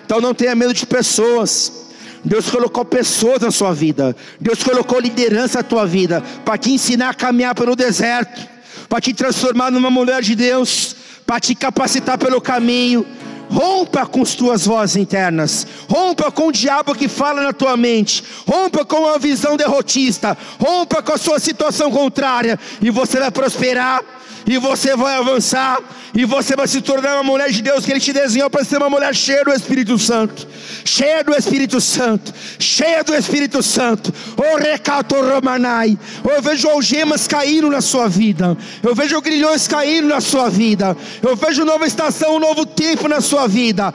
Speaker 2: Então não tenha medo de pessoas. Deus colocou pessoas na sua vida. Deus colocou liderança na tua vida, para te ensinar a caminhar pelo deserto, para te transformar numa mulher de Deus, para te capacitar pelo caminho. Rompa com as tuas vozes internas. Rompa com o diabo que fala na tua mente. Rompa com a visão derrotista. Rompa com a sua situação contrária. E você vai prosperar. E você vai avançar. E você vai se tornar uma mulher de Deus que Ele te desenhou para ser uma mulher cheia do Espírito Santo. Cheia do Espírito Santo. Cheia do Espírito Santo. Eu vejo algemas caindo na sua vida. Eu vejo grilhões caindo na sua vida. Eu vejo nova estação, um novo tempo na sua vida.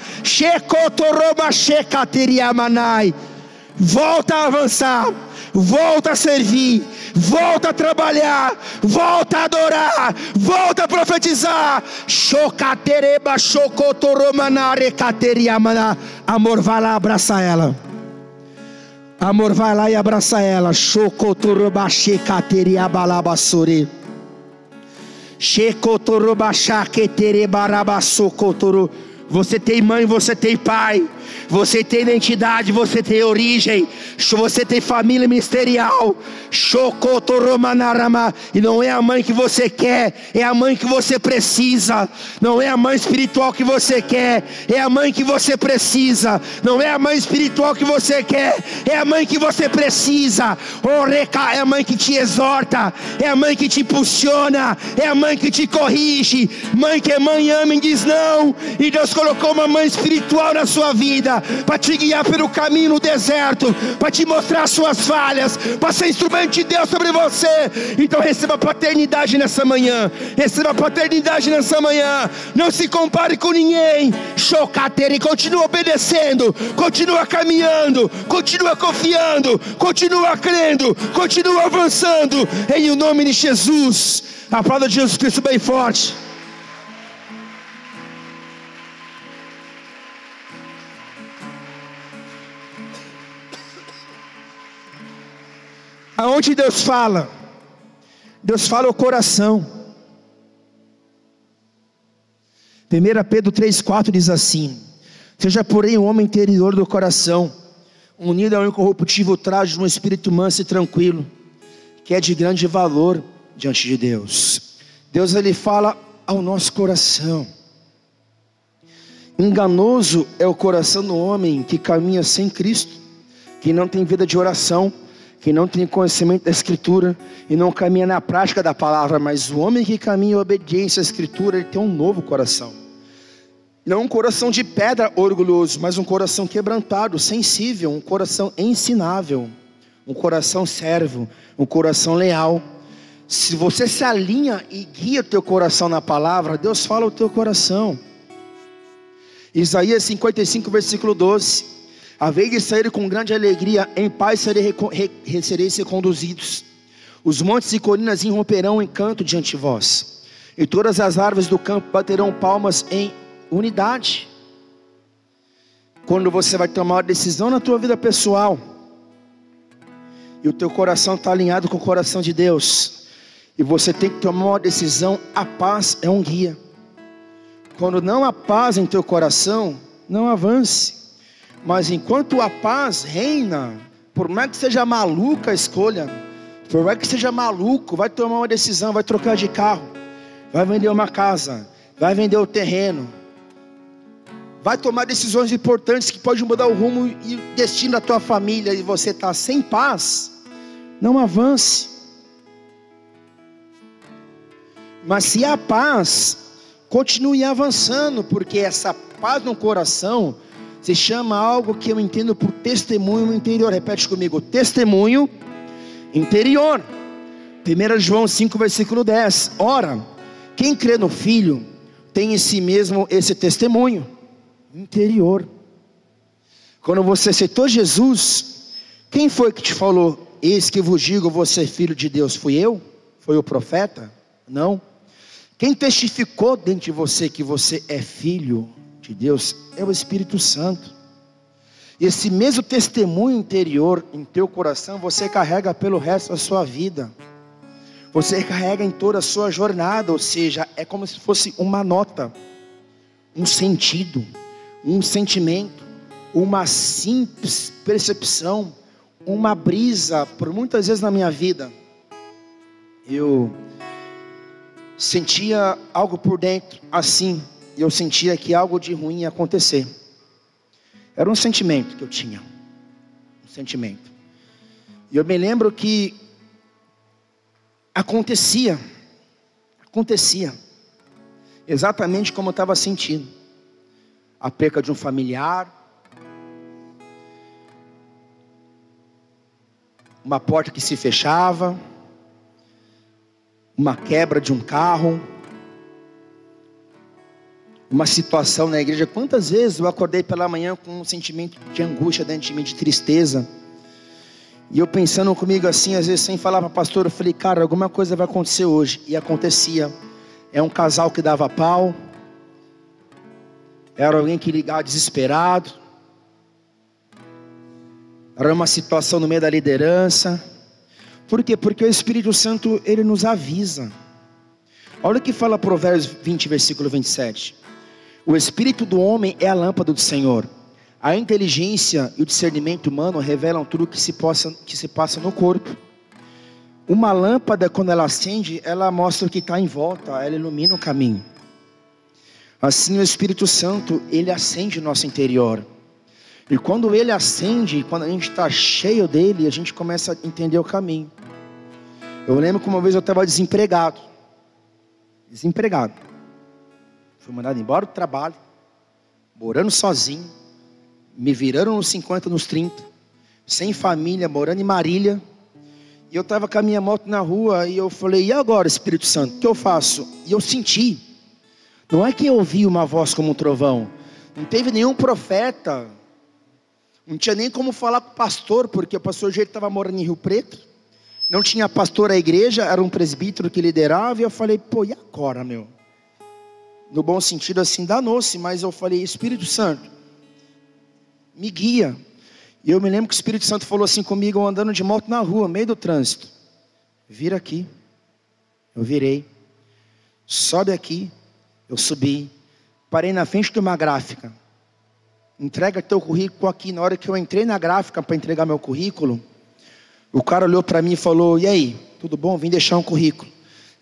Speaker 2: Volta a avançar. Volta a servir, volta a trabalhar, volta a adorar, volta a profetizar. Amor, vai lá, abraça ela. Amor, vai lá e abraça ela. Você tem mãe, você tem pai. Você tem identidade, você tem origem, você tem família ministerial. E não é a mãe que você quer, é a mãe que você precisa. Não é a mãe espiritual que você quer, é a mãe que você precisa. Não é a mãe espiritual que você quer, é a mãe que você precisa. É a mãe que te exorta, é a mãe que te impulsiona, é a mãe que te corrige. Mãe que é mãe, ama e diz não. E Deus colocou uma mãe espiritual na sua vida, para te guiar pelo caminho no deserto, para te mostrar suas falhas, para ser instrumento de Deus sobre você. Então receba paternidade nessa manhã. Receba paternidade nessa manhã. Não se compare com ninguém. E continua obedecendo, continua caminhando, continua confiando, continua crendo, continua avançando, em o nome de Jesus. Aplauda Jesus Cristo bem forte. Aonde Deus fala? Deus fala o coração. 1 Pedro 3,4 diz assim: seja porém o homem interior do coração unido ao incorruptível traje de um espírito manso e tranquilo, que é de grande valor diante de Deus. Deus, Ele fala ao nosso coração. Enganoso é o coração do homem que caminha sem Cristo, que não tem vida de oração, que não tem conhecimento da Escritura e não caminha na prática da palavra. Mas o homem que caminha em obediência à Escritura, ele tem um novo coração. Não um coração de pedra orgulhoso, mas um coração quebrantado, sensível, um coração ensinável, um coração servo, um coração leal. Se você se alinha e guia o teu coração na palavra, Deus fala o teu coração. Isaías 55, versículo 12: a vez de sair com grande alegria, em paz sereis reconduzidos. Os montes e colinas irromperão em canto diante de vós, e todas as árvores do campo baterão palmas em unidade. Quando você vai tomar uma decisão na tua vida pessoal, e o teu coração está alinhado com o coração de Deus, e você tem que tomar uma decisão, a paz é um guia. Quando não há paz em teu coração, não avance. Mas enquanto a paz reina, por mais que seja maluca a escolha, por mais que seja maluco, vai tomar uma decisão, vai trocar de carro, vai vender uma casa, vai vender o terreno, vai tomar decisões importantes que podem mudar o rumo e o destino da tua família, e você está sem paz, não avance. Mas se há paz, continue avançando, porque essa paz no coração se chama algo que eu entendo por testemunho interior. Repete comigo: testemunho interior. 1 João 5, versículo 10. Ora, quem crê no Filho tem em si mesmo esse testemunho interior. Quando você aceitou Jesus, quem foi que te falou: eis que vos digo, você é filho de Deus? Fui eu? Foi o profeta? Não. Quem testificou dentro de você que você é filho de Deus é o Espírito Santo. Esse mesmo testemunho interior em teu coração você carrega pelo resto da sua vida. Você carrega em toda a sua jornada, ou seja, é como se fosse uma nota, um sentido, um sentimento, uma simples percepção, uma brisa. Por muitas vezes na minha vida, eu sentia algo por dentro, assim, e eu sentia que algo de ruim ia acontecer. Era um sentimento que eu tinha, um sentimento. E eu me lembro que acontecia, exatamente como eu estava sentindo. A perca de um familiar, uma porta que se fechava, uma quebra de um carro, uma situação na igreja. Quantas vezes eu acordei pela manhã com um sentimento de angústia dentro de mim, de tristeza, e eu pensando comigo assim, às vezes sem falar para o pastor, eu falei: cara, alguma coisa vai acontecer hoje. E acontecia. É um casal que dava pau, era alguém que ligava desesperado, era uma situação no meio da liderança. Por quê? Porque o Espírito Santo, ele nos avisa. Olha o que fala Provérbios 20, versículo 27. O espírito do homem é a lâmpada do Senhor. A inteligência e o discernimento humano revelam tudo que se passa no corpo. Uma lâmpada, quando ela acende, ela mostra o que está em volta, ela ilumina o caminho. Assim o Espírito Santo, ele acende o nosso interior. E quando ele acende, quando a gente está cheio dele, a gente começa a entender o caminho. Eu lembro que uma vez eu estava desempregado. Fui mandado embora do trabalho, morando sozinho, me virando nos 50, nos 30, sem família, morando em Marília. E eu estava com a minha moto na rua e eu falei: e agora, Espírito Santo, o que eu faço? E eu senti. Não é que eu ouvi uma voz como um trovão. Não teve nenhum profeta. Não tinha nem como falar com o pastor, porque o pastor Jair estava morando em Rio Preto. Não tinha pastor à igreja, era um presbítero que liderava. E eu falei: pô, e agora, meu? No bom sentido assim, danou-se. Mas eu falei: Espírito Santo, me guia. E eu me lembro que o Espírito Santo falou assim comigo, eu andando de moto na rua, meio do trânsito: vira aqui. Eu virei. Sobe aqui. Eu subi. Parei na frente de uma gráfica. Entrega teu currículo aqui. Na hora que eu entrei na gráfica para entregar meu currículo, o cara olhou para mim e falou: e aí, tudo bom? Vim deixar um currículo.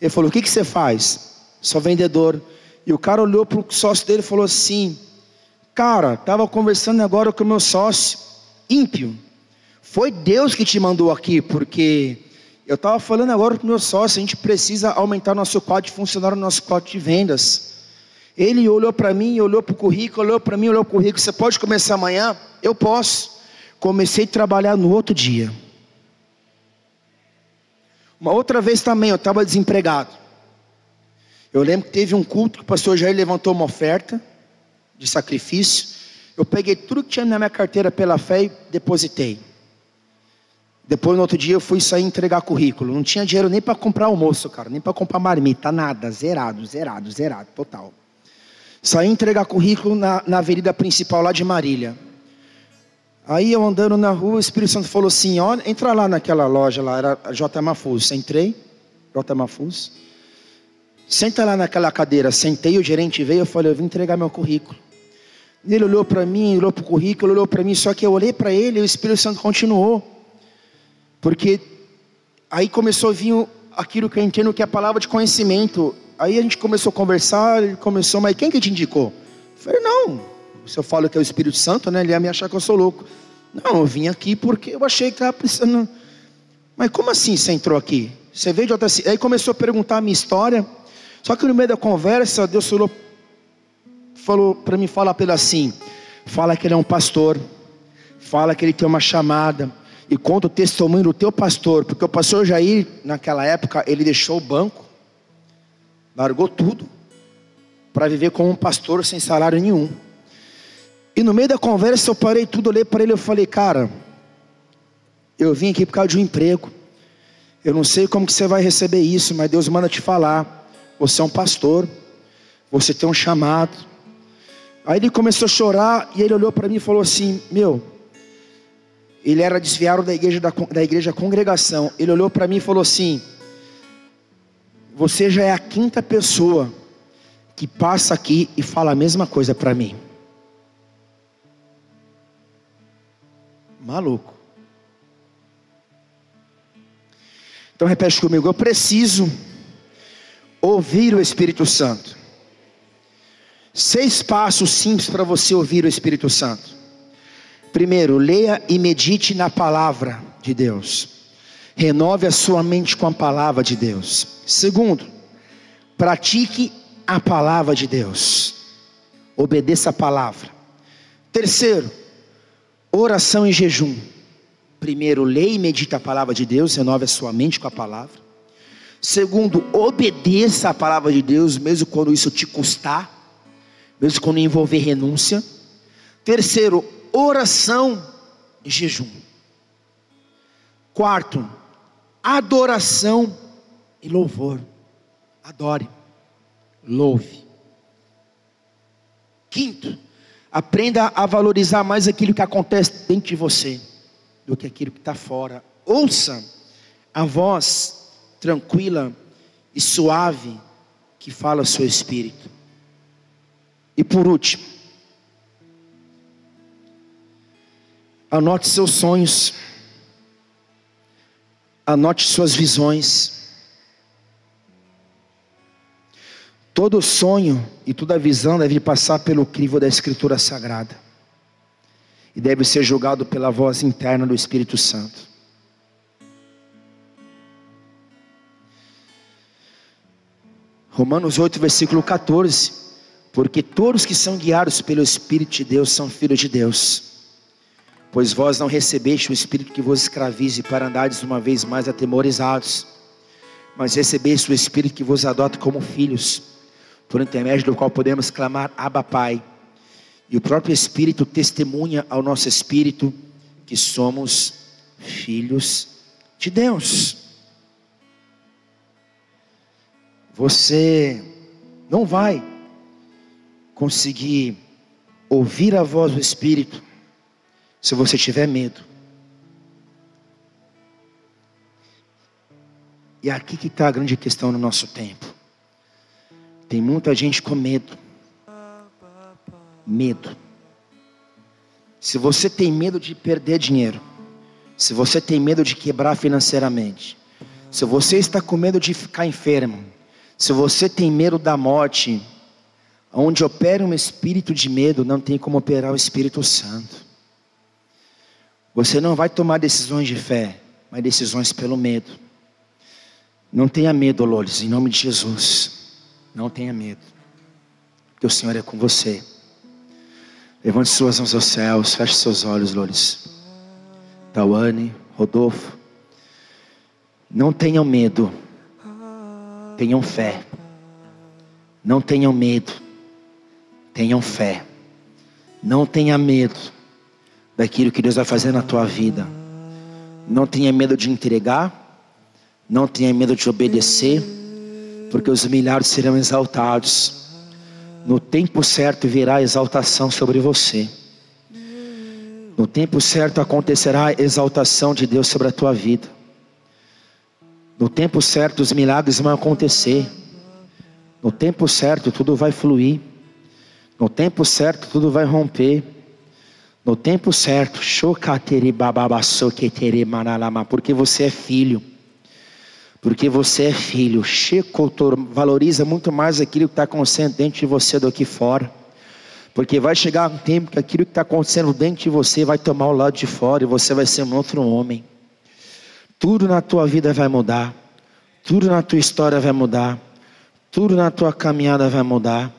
Speaker 2: Ele falou: o que você faz? Sou vendedor. E o cara olhou para o sócio dele e falou assim: cara, estava conversando agora com o meu sócio, ímpio. Foi Deus que te mandou aqui, porque eu estava falando agora para o meu sócio, a gente precisa aumentar nosso quadro de funcionário, nosso quadro de vendas. Ele olhou para mim, olhou para o currículo, olhou para mim, olhou para o currículo: você pode começar amanhã? Eu posso. Comecei a trabalhar no outro dia. Uma outra vez também, eu estava desempregado. Eu lembro que teve um culto que o pastor Jair levantou uma oferta de sacrifício. Eu peguei tudo que tinha na minha carteira pela fé e depositei. Depois, no outro dia, eu fui sair entregar currículo. Não tinha dinheiro nem para comprar almoço, cara, nem para comprar marmita, nada. Zerado, total. Saí entregar currículo na avenida principal lá de Marília. Aí eu andando na rua, o Espírito Santo falou assim: olha, entra lá naquela loja lá, era a J. Mafuz. Entrei, J. Mafuz. Senta lá naquela cadeira. Sentei, o gerente veio, eu falei: eu vim entregar meu currículo. Ele olhou para mim, olhou para o currículo, olhou para mim. Só que eu olhei para ele e o Espírito Santo continuou. Porque aí começou a vir aquilo que eu entendo que é a palavra de conhecimento. Aí a gente começou a conversar, ele começou: mas quem que te indicou? Eu falei: não, se eu falo que é o Espírito Santo, né, ele ia me achar que eu sou louco. Não, eu vim aqui porque eu achei que estava precisando. Mas como assim você entrou aqui? Você veio de outra cidade? Aí começou a perguntar a minha história. Só que no meio da conversa, Deus falou para mim, fala para ele assim, fala que ele é um pastor, fala que ele tem uma chamada, e conta o testemunho do teu pastor, porque o pastor Jair, naquela época, ele deixou o banco, largou tudo, para viver como um pastor sem salário nenhum. E no meio da conversa eu parei tudo, olhei para ele e falei, cara, eu vim aqui por causa de um emprego, eu não sei como que você vai receber isso, mas Deus manda te falar, você é um pastor, você tem um chamado. Aí ele começou a chorar, e ele olhou para mim e falou assim, ele era desviado da igreja Congregação, ele olhou para mim e falou assim, você já é a 5ª pessoa que passa aqui e fala a mesma coisa para mim. Maluco. Então repete comigo, eu preciso ouvir o Espírito Santo. 6 passos simples para você ouvir o Espírito Santo. Primeiro, leia e medite na palavra de Deus. Renove a sua mente com a palavra de Deus. Segundo, pratique a palavra de Deus. Obedeça a palavra. Terceiro, oração e jejum. Primeiro, leia e medite a palavra de Deus, renove a sua mente com a palavra. Segundo, obedeça a palavra de Deus, mesmo quando isso te custar, mesmo quando envolver renúncia. Terceiro, oração e jejum. Quarto, adoração e louvor. Adore, louve. Quinto, aprenda a valorizar mais aquilo que acontece dentro de você do que aquilo que está fora. Ouça a voz tranquila e suave que fala ao seu espírito. E por último, anote seus sonhos, anote suas visões. Todo sonho e toda visão deve passar pelo crivo da Escritura Sagrada e deve ser julgado pela voz interna do Espírito Santo. Romanos 8, versículo 14. Porque todos que são guiados pelo Espírito de Deus são filhos de Deus. Pois vós não recebeste o Espírito que vos escravize para andardes uma vez mais atemorizados, mas recebeste o Espírito que vos adota como filhos, por intermédio do qual podemos clamar, Abba Pai. E o próprio Espírito testemunha ao nosso espírito que somos filhos de Deus. Você não vai conseguir ouvir a voz do Espírito se você tiver medo. E aqui que está a grande questão no nosso tempo. Tem muita gente com medo. Medo. Se você tem medo de perder dinheiro, se você tem medo de quebrar financeiramente, se você está com medo de ficar enfermo, se você tem medo da morte, onde opera um espírito de medo, não tem como operar o Espírito Santo. Você não vai tomar decisões de fé, mas decisões pelo medo. Não tenha medo, Lourdes, em nome de Jesus. Não tenha medo, porque o Senhor é com você. Levante suas mãos aos céus, feche seus olhos, Lourdes. Tawane, Rodolfo. Não tenham medo, tenham fé. Não tenham medo, tenham fé. Não tenha medo daquilo que Deus vai fazer na tua vida. Não tenha medo de entregar, não tenha medo de obedecer, porque os humilhados serão exaltados. No tempo certo virá a exaltação sobre você. No tempo certo acontecerá a exaltação de Deus sobre a tua vida. No tempo certo os milagres vão acontecer. No tempo certo tudo vai fluir. No tempo certo tudo vai romper. No tempo certo, porque você é filho. Porque você é filho. Valoriza muito mais aquilo que está acontecendo dentro de você do que fora. Porque vai chegar um tempo que aquilo que está acontecendo dentro de você vai tomar o lado de fora e você vai ser um outro homem. Tudo na tua vida vai mudar. Tudo na tua história vai mudar. Tudo na tua caminhada vai mudar.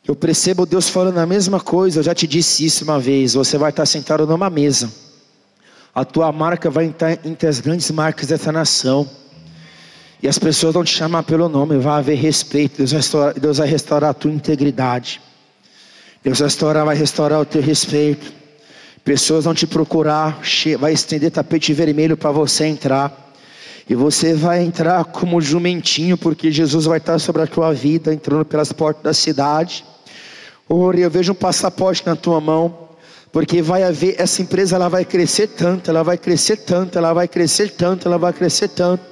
Speaker 2: Eu percebo Deus falando a mesma coisa. Eu já te disse isso uma vez. Você vai estar sentado numa mesa. A tua marca vai estar entre as grandes marcas dessa nação. E as pessoas vão te chamar pelo nome. Vai haver respeito. Deus vai restaurar a tua integridade. Deus vai restaurar o teu respeito. Pessoas vão te procurar. Vai estender tapete vermelho para você entrar. E você vai entrar como jumentinho, porque Jesus vai estar sobre a tua vida, entrando pelas portas da cidade. Eu vejo um passaporte na tua mão, porque vai haver, essa empresa ela vai crescer tanto, ela vai crescer tanto, ela vai crescer tanto, ela vai crescer tanto,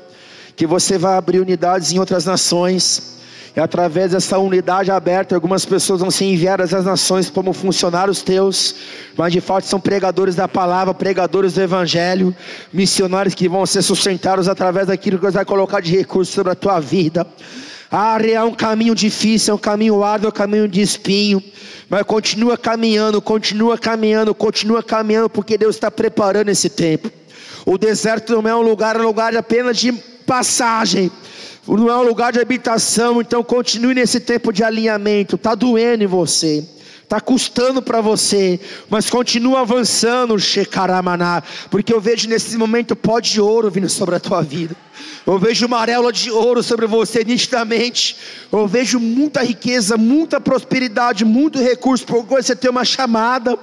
Speaker 2: que você vai abrir unidades em outras nações. E através dessa unidade aberta, algumas pessoas vão ser enviadas às nações como funcionários teus, mas de fato são pregadores da palavra, pregadores do evangelho, missionários que vão ser sustentados através daquilo que Deus vai colocar de recursos sobre a tua vida. É um caminho difícil, é um caminho árduo, é um caminho de espinho, mas continua caminhando, continua caminhando, continua caminhando, porque Deus está preparando esse tempo. O deserto não é um lugar apenas de passagem, não é um lugar de habitação. Então continue nesse tempo de alinhamento. Está doendo em você, está custando para você, mas continua avançando, porque eu vejo nesse momento pó de ouro vindo sobre a tua vida. Eu vejo uma auréola de ouro sobre você nitidamente. Eu vejo muita riqueza, muita prosperidade, muito recurso, porque você tem uma chamada.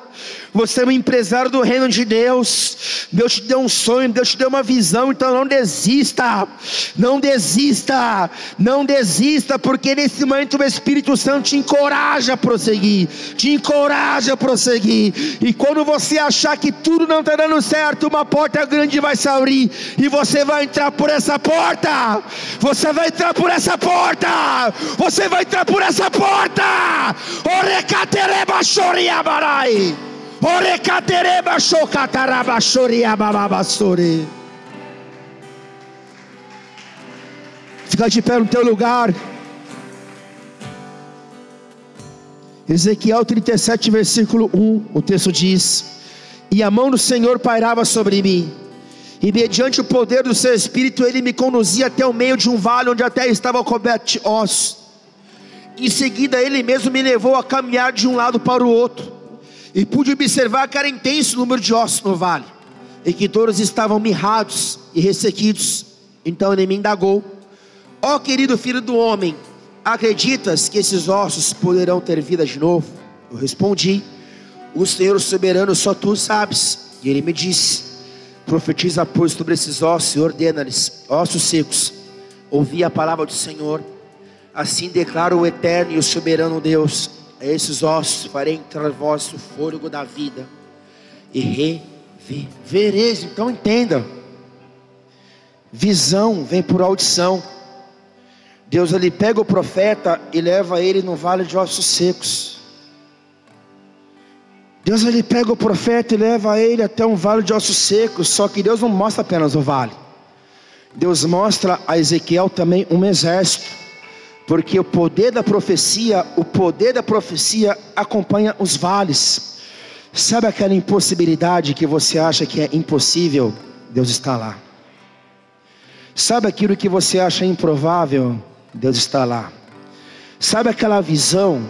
Speaker 2: Você é um empresário do reino de Deus. Deus te deu um sonho, Deus te deu uma visão. Então não desista, não desista, não desista, porque nesse momento o Espírito Santo te encoraja a prosseguir, te encoraja a prosseguir. E quando você achar que tudo não está dando certo, uma porta grande vai se abrir, e você vai entrar por essa porta. Você vai entrar por essa porta. Você vai entrar por essa porta. Orecatereba choriabarai. Orecatereba chocataraba choriabababasore. Fica de pé no teu lugar. Ezequiel 37, versículo 1, o texto diz: e a mão do Senhor pairava sobre mim, e mediante o poder do seu Espírito ele me conduzia até o meio de um vale, onde a terra estava coberta de ossos. Em seguida ele mesmo me levou a caminhar de um lado para o outro, e pude observar que era intenso o número de ossos no vale, e que todos estavam mirrados e ressequidos. Então ele me indagou: ó querido filho do homem, acreditas que esses ossos poderão ter vida de novo? Eu respondi: o Senhor soberano, só tu sabes. E ele me disse: profetiza pois sobre esses ossos e ordena-lhes: ossos secos, ouvi a palavra do Senhor. Assim declara o eterno e o soberano Deus: a esses ossos farei entrar vós o fôlego da vida, e revereis. Então entenda, visão vem por audição. Deus ele pega o profeta e leva ele no vale de ossos secos. Deus ele pega o profeta e leva ele até um vale de ossos secos. Só que Deus não mostra apenas o vale. Deus mostra a Ezequiel também um exército, porque o poder da profecia acompanha os vales. Sabe aquela impossibilidade que você acha que é impossível? Deus está lá. Sabe aquilo que você acha improvável? Deus está lá. Sabe aquela visão?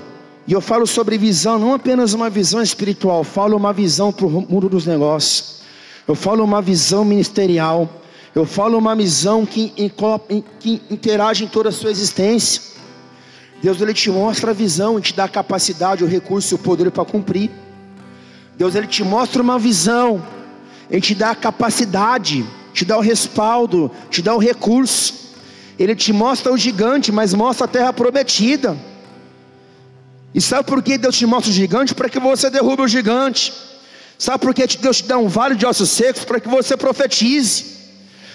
Speaker 2: E eu falo sobre visão, não apenas uma visão espiritual, eu falo uma visão para o mundo dos negócios, eu falo uma visão ministerial, eu falo uma visão que interage em toda a sua existência. Deus ele te mostra a visão e te dá a capacidade, o recurso e o poder para cumprir. Deus ele te mostra uma visão, ele te dá a capacidade, te dá o respaldo, te dá o recurso. Ele te mostra o gigante, mas mostra a terra prometida. E sabe por que Deus te mostra o gigante? Para que você derrube o gigante. Sabe por que Deus te dá um vale de ossos secos? Para que você profetize.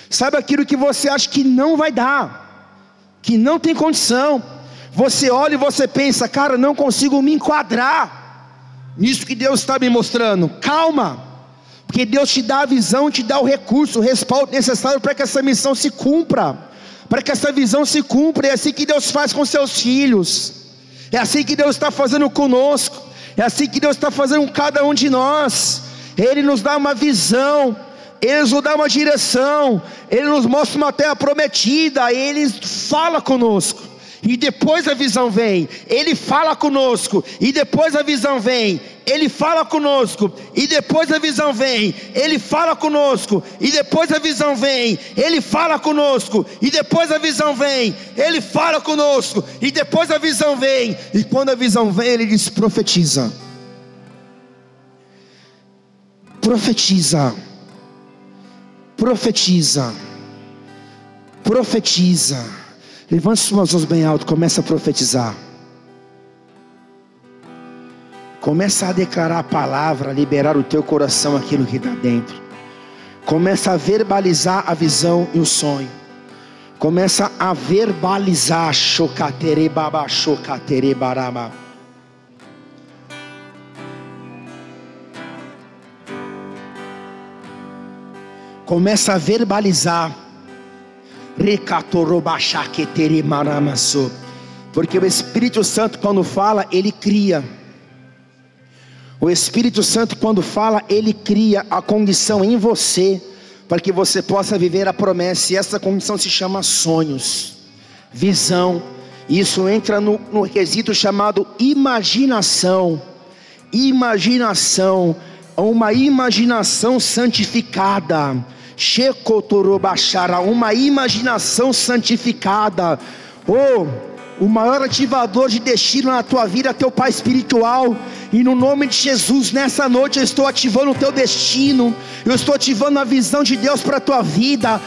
Speaker 2: Sabe aquilo que você acha que não vai dar, que não tem condição? Você olha e você pensa: cara, não consigo me enquadrar nisso que Deus está me mostrando. Calma, porque Deus te dá a visão, te dá o recurso, o respaldo necessário para que essa missão se cumpra, para que essa visão se cumpra. É assim que Deus faz com seus filhos, é assim que Deus está fazendo conosco, é assim que Deus está fazendo com cada um de nós. Ele nos dá uma visão, Ele nos dá uma direção, Ele nos mostra uma terra prometida, Ele fala conosco, e depois a visão vem. Ele fala conosco, e depois a visão vem. Ele fala conosco, e depois a visão vem. Ele fala conosco, e depois a visão vem. Ele fala conosco, e depois a visão vem. Ele fala conosco, e depois a visão vem. E quando a visão vem, Ele diz: profetiza. Profetiza. Profetiza. Profetiza. Levante suas mãos bem alto, começa a profetizar. Começa a declarar a palavra, a liberar o teu coração aquilo que está dentro. Começa a verbalizar a visão e o sonho. Começa a verbalizar. Chocatere baba, chocatere barama. Começa a verbalizar. Porque o Espírito Santo, quando fala, ele cria. O Espírito Santo, quando fala, ele cria a condição em você, para que você possa viver a promessa. E essa condição se chama sonhos, visão. Isso entra no quesito chamado imaginação. Imaginação, uma imaginação santificada. Uma imaginação santificada. O maior ativador de destino na tua vida é teu pai espiritual. E no nome de Jesus, nessa noite eu estou ativando o teu destino. Eu estou ativando a visão de Deus para a tua vida.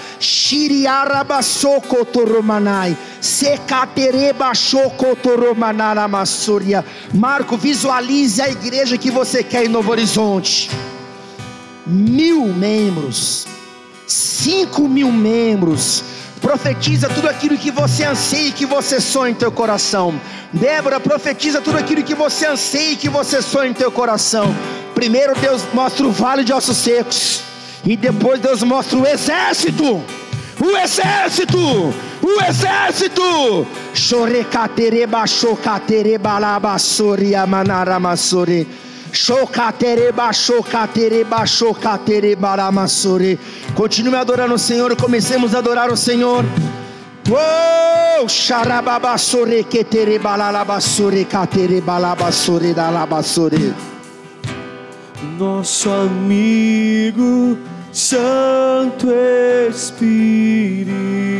Speaker 2: Marco, visualize a igreja que você quer em Novo Horizonte. 1.000 membros, 5.000 membros. Profetiza tudo aquilo que você anseia e que você sonha em teu coração. Débora, profetiza tudo aquilo que você anseia e que você sonha em teu coração. Primeiro Deus mostra o vale de ossos secos, e depois Deus mostra o exército. O exército! O exército! Chorecatereba, chocatereba, labassoria, manaramasore. Chocatereba, chocatereba, chocatereba, lamassore. Continue adorando o Senhor. Comecemos a adorar o Senhor. Xarababassore, quetereba, lalabassore, catereba, labassore, lalabassore.
Speaker 1: Nosso amigo Santo Espírito,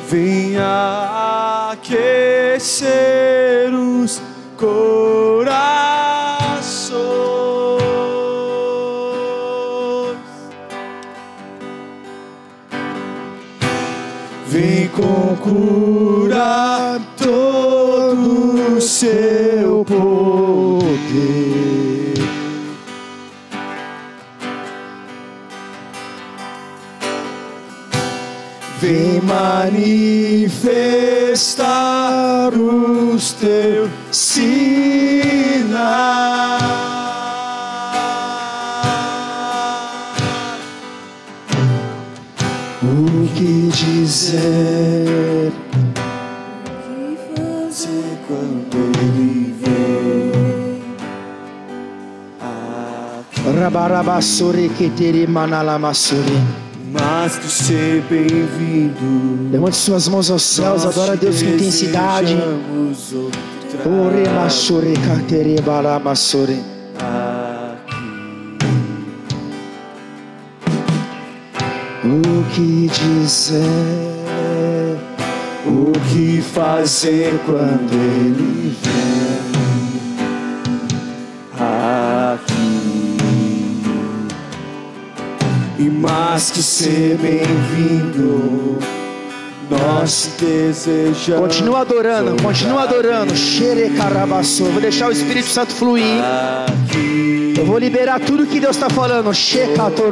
Speaker 1: venha aquecer os corações. Vem com cura todo o seu poder. Vem manifestar os teus sinais. O que dizer? O que fazer quando ele vem?
Speaker 2: Rabarabassore, quetere, manalamassore.
Speaker 1: Mas que ser bem-vindo.
Speaker 2: Levante suas mãos aos céus, adora a Deus com intensidade. Oremassore, catere, barabassore. O que dizer?
Speaker 1: O que fazer quando ele vem? E mais que ser bem-vindo, nós desejamos.
Speaker 2: Continua adorando, continua adorando. Xerecarabassô. Vou deixar o Espírito Santo fluir. Eu vou liberar tudo que Deus está falando. Xecator.